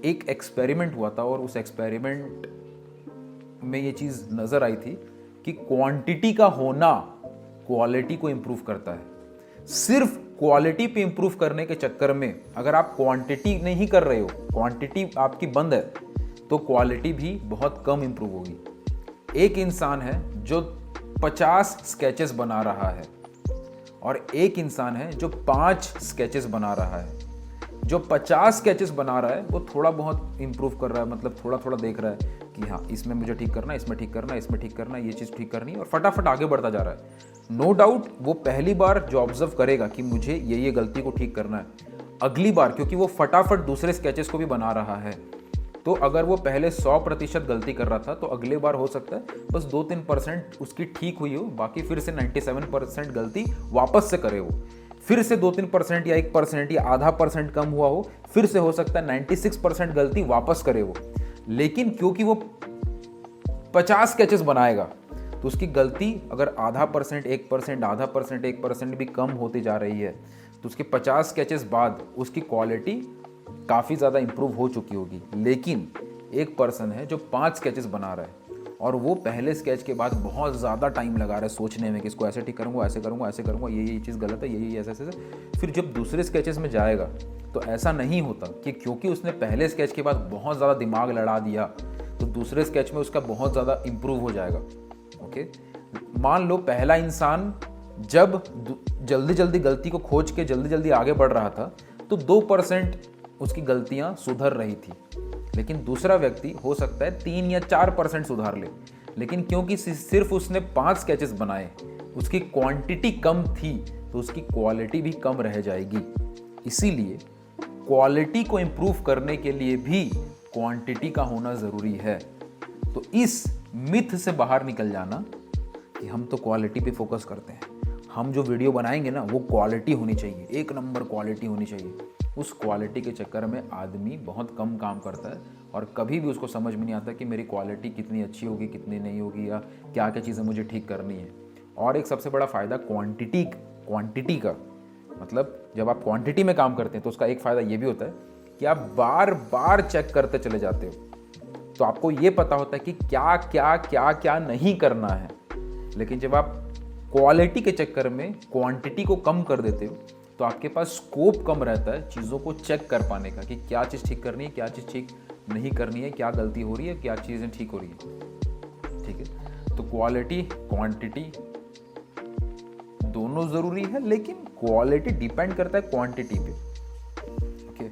एक एक्सपेरिमेंट हुआ था और उस एक्सपेरिमेंट में ये चीज़ नज़र आई थी कि क्वांटिटी का होना क्वालिटी को इम्प्रूव करता है। सिर्फ क्वालिटी पे इम्प्रूव करने के चक्कर में अगर आप क्वांटिटी नहीं कर रहे हो, क्वांटिटी आपकी बंद है, तो क्वालिटी भी बहुत कम इम्प्रूव होगी। एक इंसान है जो 50 स्केचेस बना रहा है और एक इंसान है जो 5 स्केचेस बना रहा है। जो 50 स्केचेस बना रहा है वो थोड़ा बहुत इम्प्रूव कर रहा है, मतलब थोड़ा थोड़ा देख रहा है कि हाँ इसमें मुझे ठीक करना है, इसमें ठीक करना है, इसमें ठीक करना है, ये चीज़ ठीक करनी है, और फटाफट आगे बढ़ता जा रहा है। नो डाउट वो पहली बार जो ऑब्जर्व करेगा कि मुझे ये गलती को ठीक करना है, अगली बार क्योंकि वो फटाफट दूसरे स्केचेस को भी बना रहा है, तो अगर वो पहले 100% गलती कर रहा था तो अगले बार हो सकता है बस 2-3% उसकी ठीक हुई हो, बाकी फिर से 97% गलती वापस से करे वो, फिर से 2-3% या 1% या आधा % कम हुआ हो, फिर से हो सकता है 96% गलती वापस करे वो। लेकिन क्योंकि वो 50 स्केचेस बनाएगा तो उसकी गलती अगर आधा % 1% आधा % 1% भी कम होती जा रही है, तो उसके 50 स्केचेस बाद उसकी क्वालिटी काफ़ी ज़्यादा इंप्रूव हो चुकी होगी। लेकिन एक पर्सन है जो 5 स्केचेस बना रहा है और वो पहले स्केच के बाद बहुत ज़्यादा टाइम लगा रहा है सोचने में कि इसको ऐसे ठीक करूँगा, ऐसे करूँगा, ऐसे करूँगा, ये चीज़ गलत है, ये ऐसे ऐसे। फिर जब दूसरे स्केचेस में जाएगा तो ऐसा नहीं होता कि क्योंकि उसने पहले स्केच के बाद बहुत ज़्यादा दिमाग लड़ा दिया तो दूसरे स्केच में उसका बहुत ज़्यादा इम्प्रूव हो जाएगा। ओके, मान लो पहला इंसान जब जल्दी जल्दी गलती को खोज के जल्दी जल्दी आगे बढ़ रहा था तो 2% उसकी गलतियां सुधर रही थी, लेकिन दूसरा व्यक्ति हो सकता है 3 या 4% सुधार ले, लेकिन क्योंकि सिर्फ उसने 5 स्केचेस बनाए, उसकी क्वांटिटी कम थी तो उसकी क्वालिटी भी कम रह जाएगी। इसीलिए क्वालिटी को इम्प्रूव करने के लिए भी क्वांटिटी का होना ज़रूरी है। तो इस मिथ से बाहर निकल जाना कि हम तो क्वालिटी पे फोकस करते हैं, हम जो वीडियो बनाएंगे ना वो क्वालिटी होनी चाहिए, 1 नंबर क्वालिटी होनी चाहिए। उस क्वालिटी के चक्कर में आदमी बहुत कम काम करता है और कभी भी उसको समझ में नहीं आता कि मेरी क्वालिटी कितनी अच्छी होगी, कितनी नहीं होगी, या क्या क्या चीज़ें मुझे ठीक करनी है। और एक सबसे बड़ा फ़ायदा क्वांटिटी का, मतलब जब आप क्वांटिटी में काम करते हैं तो उसका एक फ़ायदा ये भी होता है कि आप बार बार चेक करते चले जाते हो, तो आपको ये पता होता है कि क्या क्या क्या क्या नहीं करना है। लेकिन जब आप क्वालिटी के चक्कर में क्वांटिटी को कम कर देते हो तो आपके पास स्कोप कम रहता है चीज़ों को चेक कर पाने का कि क्या चीज़ ठीक करनी है, क्या चीज़ ठीक नहीं करनी है, क्या गलती हो रही है, क्या चीज़ें ठीक हो रही है। ठीक है, तो क्वालिटी क्वांटिटी दोनों ज़रूरी है, लेकिन क्वालिटी डिपेंड करता है क्वांटिटी पे। ओके,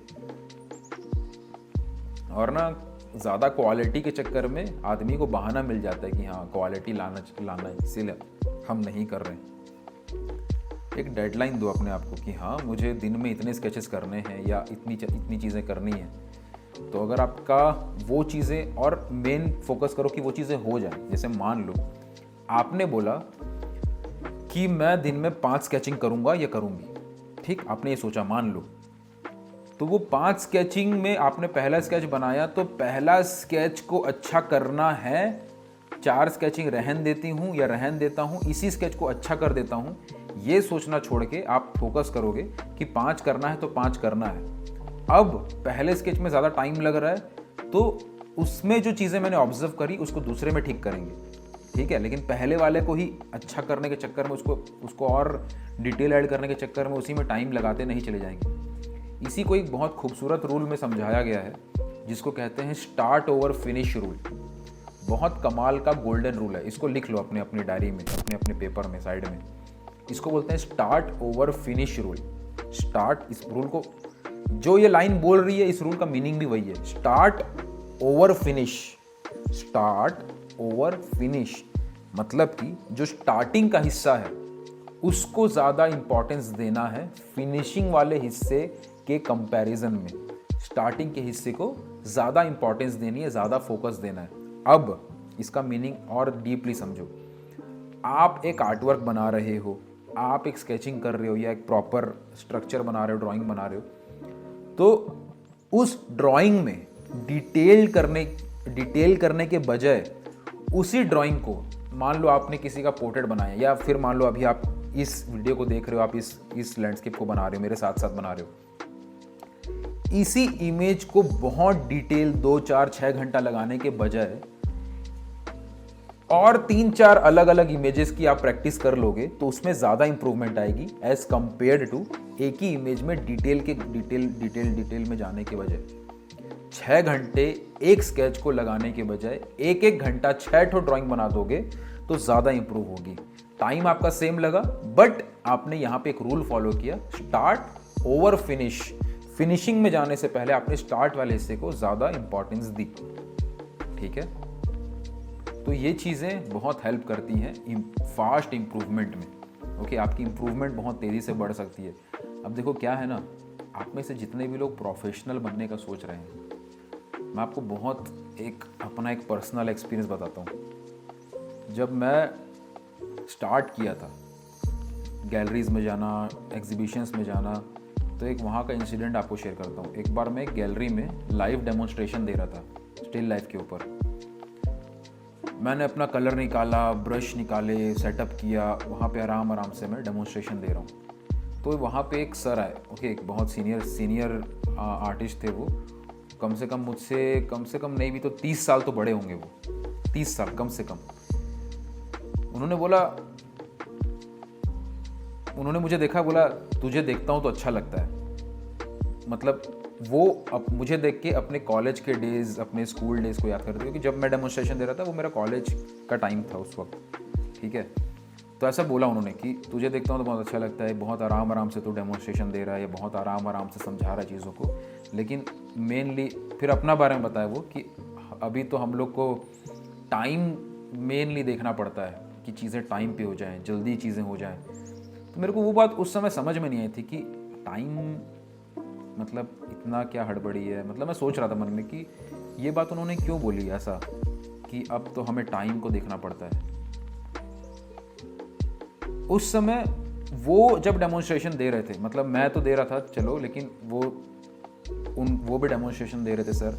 और ना ज़्यादा क्वालिटी के चक्कर में आदमी को बहाना मिल जाता है कि हाँ क्वालिटी लाना है, इसीलिए हम नहीं कर रहे हैं। एक डेडलाइन दो अपने आप को कि हाँ मुझे दिन में इतने स्केचेस करने हैं या इतनी चीज़ें करनी हैं। तो अगर आपका वो चीज़ें, और मेन फोकस करो कि वो चीज़ें हो जाएं। जैसे मान लो आपने बोला कि मैं दिन में 5 स्केचिंग करूँगा या करूँगी, ठीक, आपने ये सोचा, मान लो, तो वो 5 स्केचिंग में आपने पहला स्केच बनाया तो पहला स्केच को अच्छा करना है, 4 स्केचिंग रहन देती हूँ या रहन देता हूँ, इसी स्केच को अच्छा कर देता हूँ, ये सोचना छोड़ के आप फोकस करोगे कि 5 करना है तो 5 करना है। अब पहले स्केच में ज़्यादा टाइम लग रहा है तो उसमें जो चीज़ें मैंने ऑब्जर्व करी उसको दूसरे में ठीक करेंगे, ठीक है, लेकिन पहले वाले को ही अच्छा करने के चक्कर में उसको और डिटेल ऐड करने के चक्कर में उसी में टाइम लगाते नहीं चले जाएंगे। इसी को एक बहुत खूबसूरत रूल में समझाया गया है जिसको कहते हैं स्टार्ट ओवर फिनिश रूल। बहुत कमाल का गोल्डन रूल है, इसको लिख लो अपने अपनी डायरी में, अपने पेपर में साइड में। इसको बोलते हैं start over finish rule. Start, इस रूल को, जो ये लाइन बोल रही है इस रूल का मीनिंग भी वही है, start over finish. Start over finish मतलब कि जो स्टार्टिंग का हिस्सा है उसको ज़्यादा इंपॉर्टेंस देना है फिनिशिंग वाले हिस्से के कंपैरिजन में। स्टार्टिंग के हिस्से को ज़्यादा इंपॉर्टेंस देनी है, ज़्यादा फोकस देना है। अब इसका मीनिंग और डीपली समझो। आप एक आर्टवर्क बना रहे हो, आप एक स्केचिंग कर रहे हो या एक प्रॉपर स्ट्रक्चर बना रहे हो, ड्राइंग बना रहे हो, तो उस ड्राइंग में डिटेल करने के बजाय उसी ड्राइंग को, मान लो आपने किसी का पोर्ट्रेट बनाया, या फिर मान लो अभी आप इस वीडियो को देख रहे हो, आप इस लैंडस्केप को बना रहे हो, मेरे साथ साथ बना रहे हो, इसी इमेज को बहुत डिटेल 2 4 6 घंटा लगाने के बजाय और 3 4 अलग अलग इमेजेस की आप प्रैक्टिस कर लोगे तो उसमें ज़्यादा इंप्रूवमेंट आएगी एज कंपेयर्ड टू एक ही इमेज में डिटेल में जाने के बजाय। 6 घंटे एक स्केच को लगाने के बजाय एक एक घंटा 6 ठो ड्राइंग बना दोगे तो ज़्यादा इंप्रूव होगी। टाइम आपका सेम लगा, बट आपने यहाँ पे एक रूल फॉलो किया, स्टार्ट ओवर फिनिश। फिनिशिंग में जाने से पहले आपने स्टार्ट वाले हिस्से को ज़्यादा इंपॉर्टेंस दी। ठीक है, तो ये चीज़ें बहुत हेल्प करती हैं फास्ट इम्प्रूवमेंट में। ओके, आपकी इम्प्रूवमेंट बहुत तेज़ी से बढ़ सकती है। अब देखो क्या है ना, आप में से जितने भी लोग प्रोफेशनल बनने का सोच रहे हैं, मैं आपको बहुत अपना एक पर्सनल एक्सपीरियंस बताता हूँ। जब मैं स्टार्ट किया था गैलरीज़ में जाना, एग्जीबिशंस में जाना, तो एक वहाँ का इंसिडेंट आपको शेयर करता हूँ। एक बार मैं एक गैलरी में लाइव डेमोन्स्ट्रेशन दे रहा था स्टिल लाइफ के ऊपर। मैंने अपना कलर निकाला, ब्रश निकाले, सेटअप किया, वहाँ पे आराम से मैं डेमोन्स्ट्रेशन दे रहा हूँ। तो वहाँ पे एक सर आए, ओके, एक बहुत सीनियर आर्टिस्ट थे वो, कम से कम नहीं भी तो 30 साल तो बड़े होंगे वो, 30 साल कम से कम। उन्होंने मुझे देखा, बोला तुझे देखता हूँ तो अच्छा लगता है। मतलब वो अब मुझे देख के अपने कॉलेज के डेज़, अपने स्कूल डेज़ को याद करते हो कि जब मैं डेमोन्स्ट्रेशन दे रहा था, वो मेरा कॉलेज का टाइम था उस वक्त। ठीक है, तो ऐसा बोला उन्होंने कि तुझे देखता हूँ तो बहुत अच्छा लगता है, बहुत आराम से तू डेमोन्स्ट्रेशन दे रहा है, या बहुत आराम से समझा रहा है चीज़ों को। लेकिन मेनली फिर अपना बारे में बताया वो कि अभी तो हम लोग को टाइम मेनली देखना पड़ता है कि चीज़ें टाइम पे हो जाएं, जल्दी चीज़ें हो जाएं। तो मेरे को वो बात उस समय समझ में नहीं आई थी कि टाइम मतलब इतना क्या हड़बड़ी है। मतलब मैं सोच रहा था मन में कि ये बात उन्होंने क्यों बोली ऐसा, कि अब तो हमें टाइम को देखना पड़ता है। उस समय वो जब डेमोन्स्ट्रेशन दे रहे थे, मतलब मैं तो दे रहा था चलो, लेकिन वो भी डेमोन्स्ट्रेशन दे रहे थे सर।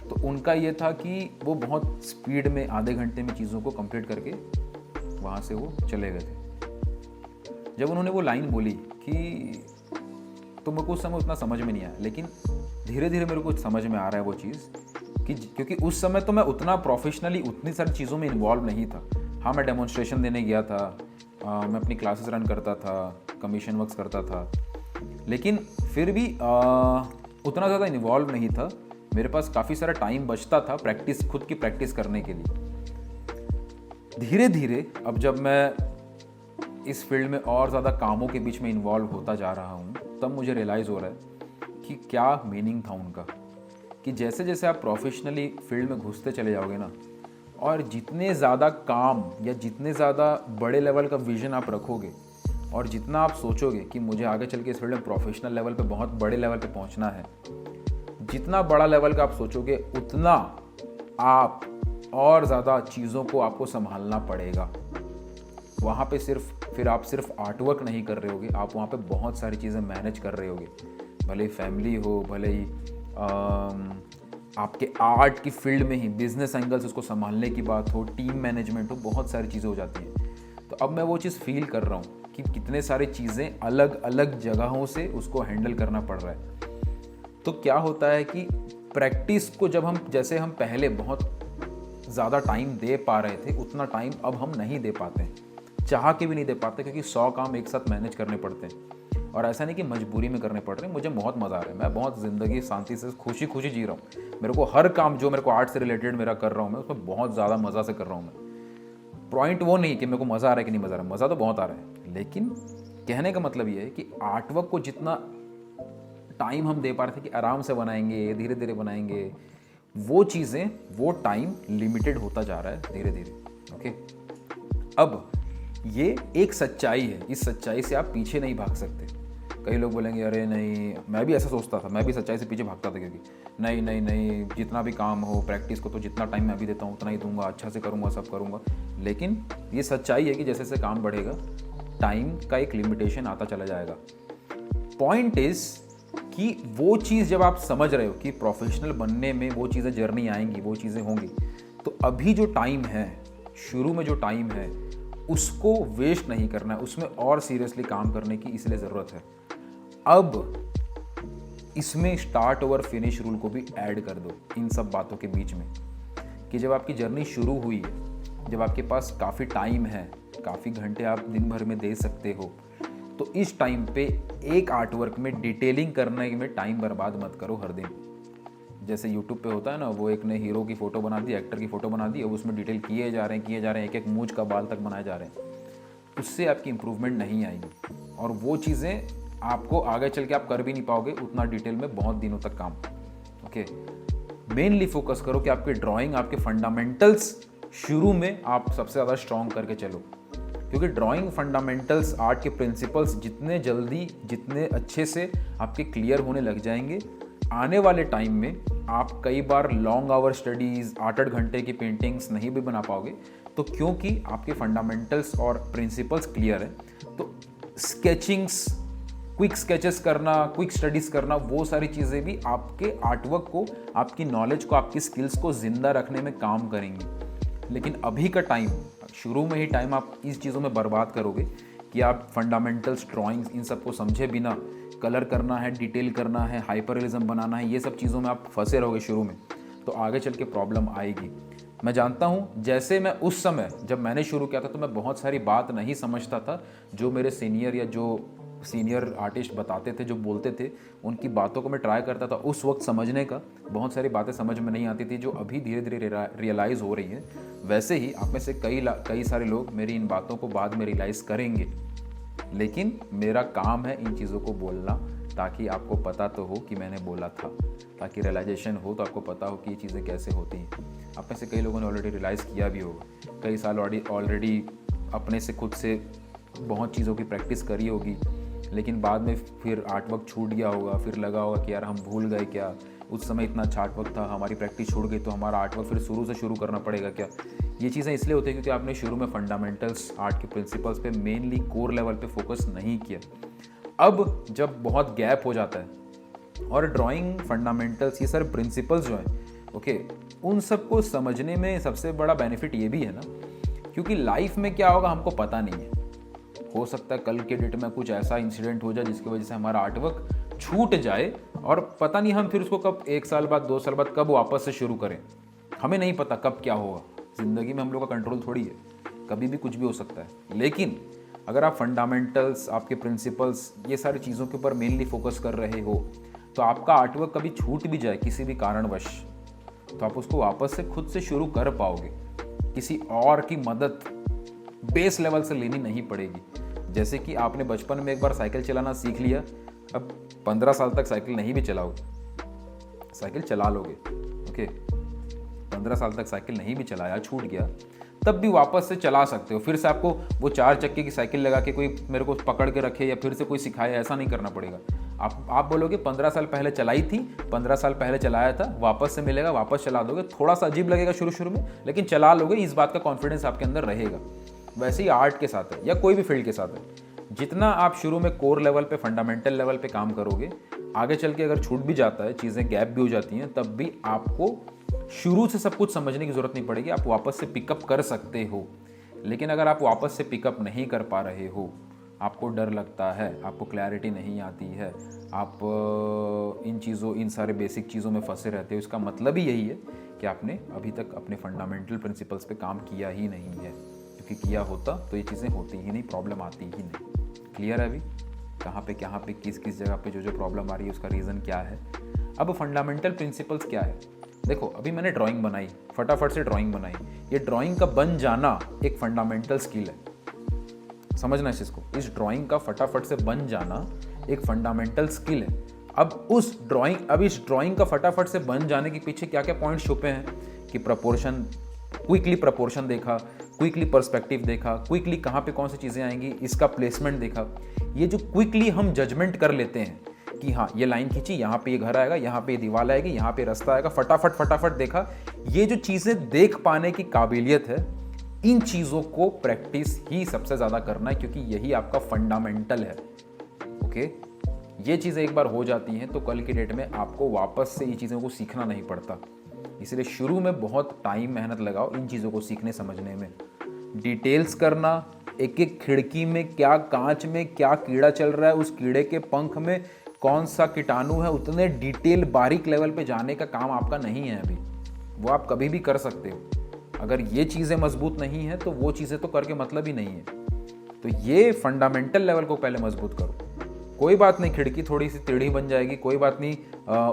तो उनका ये था कि वो बहुत स्पीड में आधे घंटे में चीज़ों को कंप्लीट करके वहाँ से वो चले गए थे। जब उन्होंने वो लाइन बोली कि, तो मेरे को उस समय उतना समझ में नहीं आया, लेकिन धीरे धीरे मेरे को समझ में आ रहा है वो चीज़ कि क्योंकि उस समय तो मैं उतना प्रोफेशनली उतनी सारी चीज़ों में इन्वॉल्व नहीं था। हाँ, मैं डेमोन्स्ट्रेशन देने गया था, मैं अपनी क्लासेस रन करता था, कमीशन वर्क्स करता था, लेकिन फिर भी उतना ज़्यादा इन्वॉल्व नहीं था। मेरे पास काफ़ी सारा टाइम बचता था खुद की प्रैक्टिस करने के लिए। धीरे धीरे अब जब मैं इस फील्ड में और ज़्यादा कामों के बीच में इन्वॉल्व होता जा रहा हूँ, तब मुझे रियलाइज़ हो रहा है कि क्या मीनिंग था उनका, कि जैसे जैसे आप प्रोफेशनली फील्ड में घुसते चले जाओगे ना, और जितने ज़्यादा काम या जितने ज़्यादा बड़े लेवल का विजन आप रखोगे, और जितना आप सोचोगे कि मुझे आगे चल के इस फील्ड में प्रोफेशनल लेवल पे, बहुत बड़े लेवल पे पहुंचना है, जितना बड़ा लेवल का आप सोचोगे उतना आप और ज़्यादा चीज़ों को आपको संभालना पड़ेगा। वहाँ पे फिर आप सिर्फ आर्ट वर्क नहीं कर रहे होगे, आप वहाँ पे बहुत सारी चीज़ें मैनेज कर रहे होगे, भले ही फैमिली हो, भले ही आपके आर्ट की फील्ड में ही बिजनेस एंगल से उसको संभालने की बात हो, टीम मैनेजमेंट हो, बहुत सारी चीज़ें हो जाती हैं। तो अब मैं वो चीज़ फील कर रहा हूँ कि कितने सारी चीज़ें अलग अलग जगहों से उसको हैंडल करना पड़ रहा है। तो क्या होता है कि प्रैक्टिस को जब हम पहले बहुत ज़्यादा टाइम दे पा रहे थे, उतना टाइम अब हम नहीं दे पाते हैं, चाह के भी नहीं दे पाते, क्योंकि 100 काम एक साथ मैनेज करने पड़ते हैं। और ऐसा नहीं कि मजबूरी में करने पड़ रहे हैं, मुझे बहुत मज़ा आ रहा है, मैं बहुत ज़िंदगी शांति से खुशी जी रहा हूँ। मेरे को हर काम जो मेरे को आर्ट से रिलेटेड मेरा कर रहा हूँ मैं, उसमें बहुत ज़्यादा मज़ा से कर रहा हूँ मैं। पॉइंट वो नहीं कि मेरे को मज़ा आ रहा है कि नहीं मज़ा आ रहा है, मज़ा तो बहुत आ रहा है, लेकिन कहने का मतलब ये है कि आर्टवर्क को जितना टाइम हम दे पा रहे थे कि आराम से बनाएंगे, धीरे धीरे बनाएंगे, वो चीज़ें, वो टाइम लिमिटेड होता जा रहा है धीरे धीरे। ओके, अब ये एक सच्चाई है, इस सच्चाई से आप पीछे नहीं भाग सकते। कई लोग बोलेंगे अरे नहीं, मैं भी ऐसा सोचता था, मैं भी सच्चाई से पीछे भागता था, क्योंकि नहीं जितना भी काम हो, प्रैक्टिस को तो जितना टाइम मैं अभी देता हूँ उतना ही दूंगा, अच्छा से करूँगा, सब करूँगा। लेकिन ये सच्चाई है कि जैसे जैसे काम बढ़ेगा, टाइम का एक लिमिटेशन आता चला जाएगा। पॉइंट इज़ कि वो चीज़ जब आप समझ रहे हो कि प्रोफेशनल बनने में वो चीज़ें जर्नी आएंगी, वो चीज़ें होंगी, तो अभी जो टाइम है, शुरू में जो टाइम है, उसको वेस्ट नहीं करना है, उसमें और सीरियसली काम करने की इसलिए ज़रूरत है। अब इसमें स्टार्ट और फिनिश रूल को भी ऐड कर दो इन सब बातों के बीच में, कि जब आपकी जर्नी शुरू हुई है, जब आपके पास काफ़ी टाइम है, काफ़ी घंटे आप दिन भर में दे सकते हो, तो इस टाइम पे एक आर्टवर्क में डिटेलिंग करने में टाइम बर्बाद मत करो हर दिन। जैसे यूट्यूब पे होता है ना, वो एक ने हीरो की फ़ोटो बना दी, एक्टर की फ़ोटो बना दी, और उसमें डिटेल किए जा रहे हैं, एक एक मूंछ का बाल तक बनाए जा रहे हैं। उससे आपकी इम्प्रूवमेंट नहीं आएगी और वो चीज़ें आपको आगे चल के आप कर भी नहीं पाओगे उतना डिटेल में बहुत दिनों तक काम। ओके, मेनली फोकस करो कि आपके ड्राइंग, आपके फंडामेंटल्स शुरू में आप सबसे ज़्यादा स्ट्रॉन्ग करके चलो, क्योंकि ड्राइंग फंडामेंटल्स, आर्ट के प्रिंसिपल्स जितने जल्दी, जितने अच्छे से आपके क्लियर होने लग जाएंगे, आने वाले टाइम में आप कई बार लॉन्ग आवर स्टडीज़, 8-8 घंटे की पेंटिंग्स नहीं भी बना पाओगे। तो क्योंकि आपके फंडामेंटल्स और प्रिंसिपल्स क्लियर हैं, तो स्केचिंग्स, क्विक स्केचेस करना, क्विक स्टडीज़ करना, वो सारी चीज़ें भी आपके आर्टवर्क को, आपकी नॉलेज को, आपकी स्किल्स को ज़िंदा रखने में काम करेंगी। लेकिन अभी का टाइम, शुरू में ही टाइम आप इस चीज़ों में बर्बाद करोगे कि आप फंडामेंटल्स, ड्राइंग्स, इन सब को समझे बिना कलर करना है, डिटेल करना है, हाइपररिज्म बनाना है, ये सब चीज़ों में आप फंसे रहोगे शुरू में, तो आगे चल के प्रॉब्लम आएगी। मैं जानता हूँ, जैसे मैं उस समय जब मैंने शुरू किया था तो मैं बहुत सारी बात नहीं समझता था, जो मेरे सीनियर या जो सीनियर आर्टिस्ट बताते थे, जो बोलते थे, उनकी बातों को मैं ट्राई करता था उस वक्त समझने का। बहुत सारी बातें समझ में नहीं आती थी जो अभी धीरे धीरे रियलाइज़ हो रही है। वैसे ही आप में से कई सारे लोग मेरी इन बातों को बाद में रियलाइज़ करेंगे, लेकिन मेरा काम है इन चीज़ों को बोलना, ताकि आपको पता तो हो कि मैंने बोला था, ताकि रियलाइजेशन हो, तो आपको पता हो कि ये चीज़ें कैसे होती हैं। आप में से कई लोगों ने ऑलरेडी रियलाइज़ किया भी होगा, कई साल ऑलरेडी अपने से खुद से बहुत चीज़ों की प्रैक्टिस करी होगी, लेकिन बाद में फिर आर्टवर्क छूट गया होगा, फिर लगा होगा कि यार हम भूल गए क्या, उस समय इतना अच्छा आर्टवर्क था, हमारी प्रैक्टिस छूट गई, तो हमारा आर्टवर्क फिर शुरू से शुरू करना पड़ेगा क्या। ये चीज़ें इसलिए होती है क्योंकि आपने शुरू में फंडामेंटल्स, आर्ट के प्रिंसिपल्स पे, मेनली कोर लेवल पे फोकस नहीं किया। अब जब बहुत गैप हो जाता है और ड्राइंग, फंडामेंटल्स, ये सारे प्रिंसिपल्स जो हैं, ओके, उन सबको समझने में सबसे बड़ा बेनिफिट ये भी है ना, क्योंकि लाइफ में क्या होगा हमको पता नहीं है। हो सकता है कल के डेट में कुछ ऐसा इंसिडेंट हो जाए जिसकी वजह से हमारा आर्टवर्क छूट जाए, और पता नहीं हम फिर उसको कब, 1 साल बाद, 2 साल बाद कब वापस से शुरू करें। हमें नहीं पता कब क्या होगा। ज़िंदगी में हम लोग का कंट्रोल थोड़ी है, कभी भी कुछ भी हो सकता है। लेकिन अगर आप फंडामेंटल्स, आपके प्रिंसिपल्स, ये सारी चीज़ों के ऊपर मेनली फोकस कर रहे हो, तो आपका आर्टवर्क कभी छूट भी जाए किसी भी कारणवश, तो आप उसको वापस से खुद से शुरू कर पाओगे। किसी और की मदद बेस लेवल से लेनी नहीं पड़ेगी। जैसे कि आपने बचपन में एक बार साइकिल चलाना सीख लिया, अब 15 साल तक साइकिल नहीं भी चलाओगे, साइकिल चला लोगे, ओके, 15 साल तक साइकिल नहीं भी चलाया, छूट गया, तब भी वापस से चला सकते हो। फिर से आपको वो 4 चक्के की साइकिल लगा के कोई मेरे को पकड़ के रखे या फिर से कोई सिखाए, ऐसा नहीं करना पड़ेगा। आप बोलोगे 15 साल पहले चलाई थी, 15 साल पहले चलाया था, वापस से मिलेगा, वापस चला दोगे। थोड़ा सा अजीब लगेगा शुरू में, लेकिन चला लोगे, इस बात का कॉन्फिडेंस आपके अंदर रहेगा। वैसे ही आर्ट के साथ है या कोई भी फील्ड के साथ है, जितना आप शुरू में कोर लेवल पे, फंडामेंटल लेवल पे काम करोगे, आगे चल के अगर छूट भी जाता है, चीज़ें गैप भी हो जाती हैं, तब भी आपको शुरू से सब कुछ समझने की ज़रूरत नहीं पड़ेगी, आप वापस से पिकअप कर सकते हो। लेकिन अगर आप वापस से पिकअप नहीं कर पा रहे हो, आपको डर लगता है, आपको क्लैरिटी नहीं आती है, आप इन सारे बेसिक चीज़ों में फंसे रहते हो, इसका मतलब ही यही है कि आपने अभी तक अपने फंडामेंटल प्रिंसिपल्स पे काम किया ही नहीं है। क्योंकि किया होता तो ये चीज़ें होती ही नहीं, प्रॉब्लम आती ही नहीं। क्लियर है अभी कहाँ पे किस जगह पे जो प्रॉब्लम आ रही है, उसका रीज़न क्या है। अब फंडामेंटल प्रिंसिपल्स क्या है, देखो अभी मैंने ड्राइंग बनाई, फटाफट से ड्राइंग बनाई, ये ड्राइंग का बन जाना एक फंडामेंटल स्किल है, समझना इस चीज़ को। इस ड्राइंग का फटाफट से बन जाना एक फंडामेंटल स्किल है। अब इस ड्राइंग का फटाफट से बन जाने के पीछे क्या क्या पॉइंट्स छुपे हैं कि प्रपोर्शन, क्विकली प्रपोर्शन देखा, क्विकली पर्सपेक्टिव देखा, क्विकली कहाँ पे कौन सी चीज़ें आएंगी, इसका प्लेसमेंट देखा। ये जो क्विकली हम जजमेंट कर लेते हैं कि हाँ ये लाइन खींची, यहाँ पे ये घर आएगा, यहाँ पे ये दीवार आएगी, यहाँ पे रास्ता आएगा, फटाफट देखा, ये जो चीज़ें देख पाने की काबिलियत है, इन चीज़ों को प्रैक्टिस ही सबसे ज़्यादा करना है, क्योंकि यही आपका फंडामेंटल है। ओके, ये चीज़ें एक बार हो जाती हैं तो कल की डेट में आपको वापस से ये चीज़ों को सीखना नहीं पड़ता। इसलिए शुरू में बहुत टाइम, मेहनत लगाओ इन चीज़ों को सीखने समझने में। डिटेल्स करना, एक एक खिड़की में क्या, कांच में क्या कीड़ा चल रहा है, उस कीड़े के पंख में कौन सा कीटाणु है, उतने डिटेल बारीक लेवल पे जाने का काम आपका नहीं है अभी। वो आप कभी भी कर सकते हो। अगर ये चीज़ें मजबूत नहीं है तो वो चीज़ें तो करके मतलब ही नहीं है। तो ये फंडामेंटल लेवल को पहले मजबूत करो। कोई बात नहीं, खिड़की थोड़ी सी टेढ़ी बन जाएगी, कोई बात नहीं,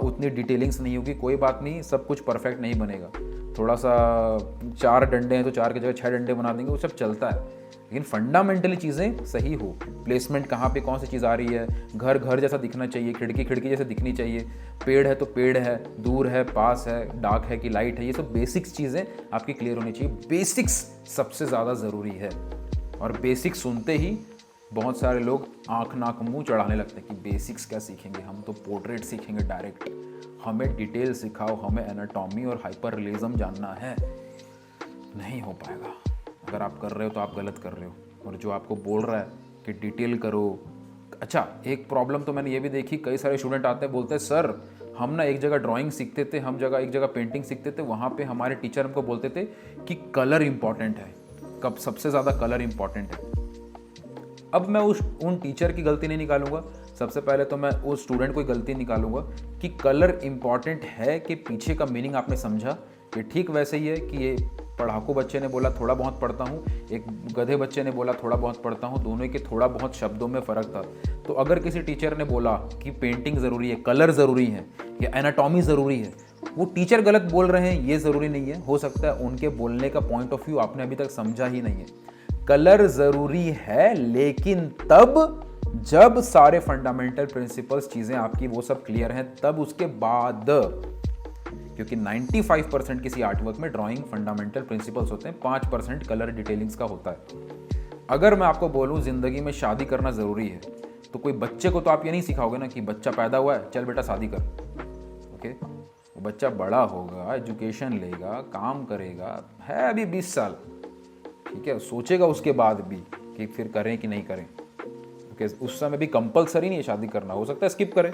उतनी डिटेलिंग्स नहीं होगी, कोई बात नहीं, सब कुछ परफेक्ट नहीं बनेगा। थोड़ा सा 4 डंडे हैं तो 4 की जगह 6 डंडे बना देंगे, वो सब चलता है। लेकिन फंडामेंटली चीज़ें सही हो, प्लेसमेंट कहाँ पे कौन सी चीज़ आ रही है, घर घर जैसा दिखना चाहिए, खिड़की खिड़की जैसे दिखनी चाहिए, पेड़ है तो पेड़ है, दूर है, पास है, डार्क है कि लाइट है, ये सब बेसिक्स चीज़ें आपकी क्लियर होनी चाहिए। बेसिक्स सबसे ज़्यादा ज़रूरी है। और बेसिक्स सुनते ही बहुत सारे लोग आँख नाक मुंह चढ़ाने लगते हैं कि बेसिक्स क्या सीखेंगे, हम तो पोर्ट्रेट सीखेंगे डायरेक्ट, हमें डिटेल सिखाओ, हमें एनाटॉमी और हाइपर रियलिज्म जानना है। नहीं हो पाएगा। अगर आप कर रहे हो तो आप गलत कर रहे हो। और जो आपको बोल रहा है कि डिटेल करो, अच्छा एक प्रॉब्लम तो मैंने ये भी देखी, कई सारे स्टूडेंट आते हैं बोलते हैं सर हम ना एक जगह ड्राइंग सीखते थे, हम एक जगह पेंटिंग सीखते थे, वहाँ पे हमारे टीचर हमको बोलते थे कि कलर इंपॉर्टेंट है, कब सबसे ज़्यादा कलर इंपॉर्टेंट है। अब मैं उन टीचर की गलती नहीं निकालूंगा, सबसे पहले तो मैं उस स्टूडेंट को गलती निकालूंगा कि कलर इंपॉर्टेंट है कि पीछे का मीनिंग आपने समझा। ये ठीक वैसे ही है कि ये पढ़ाकू बच्चे ने बोला थोड़ा बहुत पढ़ता हूँ, एक गधे बच्चे ने बोला थोड़ा बहुत पढ़ता हूँ, दोनों के थोड़ा बहुत शब्दों में फ़र्क था। तो अगर किसी टीचर ने बोला कि पेंटिंग ज़रूरी है, कलर ज़रूरी है या एनाटॉमी ज़रूरी है, वो टीचर गलत बोल रहे हैं, ये ज़रूरी नहीं है। हो सकता है उनके बोलने का पॉइंट ऑफ व्यू आपने अभी तक समझा ही नहीं है। कलर ज़रूरी है, लेकिन तब जब सारे फंडामेंटल प्रिंसिपल्स चीज़ें आपकी वो सब क्लियर हैं, तब उसके बाद, क्योंकि 95% किसी आर्टवर्क में ड्राइंग फंडामेंटल प्रिंसिपल्स होते हैं, 5% कलर डिटेलिंग्स का होता है। अगर मैं आपको बोलूं ज़िंदगी में शादी करना ज़रूरी है, तो कोई बच्चे को तो आप ये नहीं सिखाओगे ना कि बच्चा पैदा हुआ है चल बेटा शादी कर। ओके, वो बच्चा बड़ा होगा, एजुकेशन लेगा, काम करेगा, है अभी 20 साल, ठीक है, सोचेगा उसके बाद भी कि फिर करें कि नहीं करें। ओके, उस समय भी कंपलसरी नहीं है शादी करना, हो सकता है स्किप करे,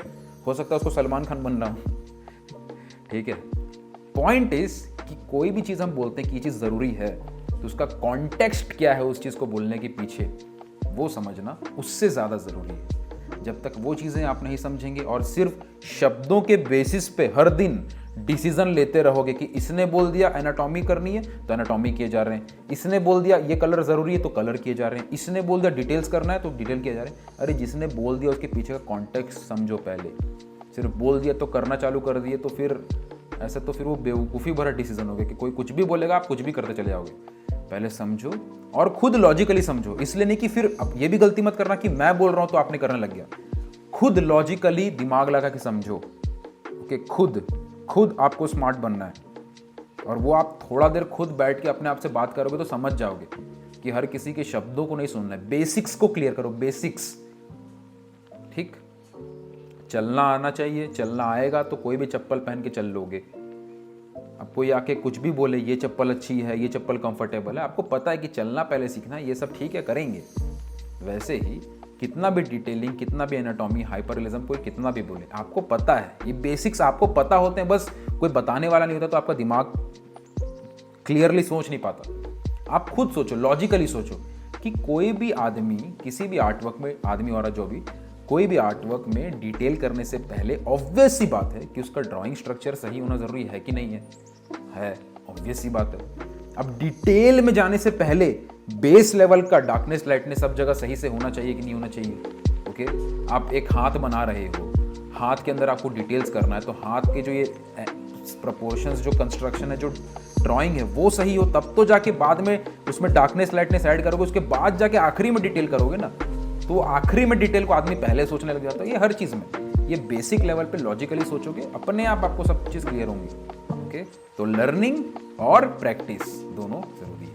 हो सकता है उसको सलमान खान बनना हो, ठीक है। पॉइंट इज कि कोई भी चीज़ हम बोलते हैं कि ये चीज़ ज़रूरी है, तो उसका कॉन्टेक्स्ट क्या है उस चीज़ को बोलने के पीछे, वो समझना उससे ज़्यादा ज़रूरी है। जब तक वो चीज़ें आप नहीं समझेंगे और सिर्फ शब्दों के बेसिस पे हर दिन डिसीजन लेते रहोगे कि इसने बोल दिया एनाटॉमी करनी है तो एनाटॉमी किए जा रहे हैं, इसने बोल दिया ये कलर ज़रूरी है तो कलर किए जा रहे हैं, इसने बोल दिया डिटेल्स करना है तो डिटेल किए जा रहे हैं। अरे जिसने बोल दिया उसके पीछे का कॉन्टेक्स्ट समझो पहले। सिर्फ बोल दिया तो करना चालू कर दिए तो फिर ऐसा, तो फिर वो बेवकूफ़ी भरा डिसीजन हो गया कि कोई कुछ भी बोलेगा आप कुछ भी करते चले जाओगे। पहले समझो और खुद लॉजिकली समझो, इसलिए नहीं कि फिर अब ये भी गलती मत करना कि मैं बोल रहा हूँ तो आपने करने लग गया। खुद लॉजिकली दिमाग लगा के समझो। ओके, खुद आपको स्मार्ट बनना है, और वो आप थोड़ा देर खुद बैठ के अपने आप से बात करोगे तो समझ जाओगे कि हर किसी के शब्दों को नहीं सुनना है। बेसिक्स को क्लियर करो, बेसिक्स, ठीक। चलना आना चाहिए, चलना आएगा तो कोई भी चप्पल पहन के चल लोगे। अब कोई आके कुछ भी बोले ये चप्पल अच्छी है, ये चप्पल कंफर्टेबल है, आपको पता है कि चलना पहले सीखना है, ये सब ठीक है करेंगे। वैसे ही कितना भी डिटेलिंग, कितना भी एनाटॉमी, हाइपररियलिज्म कोई कितना भी बोले, आपको पता है, ये बेसिक्स आपको पता होते हैं, बस कोई बताने वाला नहीं होता तो आपका दिमाग क्लियरली सोच नहीं पाता। आप खुद सोचो, लॉजिकली सोचो कि कोई भी आदमी किसी भी आर्टवर्क में, आदमी और जो भी, कोई भी आर्टवर्क में डिटेल करने से पहले ऑब्वियस सी बात है कि उसका ड्राइंग स्ट्रक्चर सही होना जरूरी है कि नहीं है ऑब्वियस सी बात है। अब डिटेल में जाने से पहले बेस लेवल का डार्कनेस लाइटनेस सब जगह सही से होना चाहिए कि नहीं होना चाहिए। ओके, आप एक हाथ बना रहे हो, हाथ के अंदर आपको डिटेल्स करना है, तो हाथ के जो ये प्रपोर्शंस, जो कंस्ट्रक्शन है, जो ड्राइंग है वो सही हो, तब तो जाके बाद में उसमें डार्कनेस लाइटनेस ऐड करोगे, उसके बाद जाके आखिरी में डिटेल करोगे ना। तो आखिरी में डिटेल को आदमी पहले सोचने लग जाता है। ये हर चीज़ में, ये बेसिक लेवल पे लॉजिकली सोचोगे, अपने आप आपको सब चीज़ क्लियर होंगी। ओके, तो लर्निंग और प्रैक्टिस दोनों जरूरी है।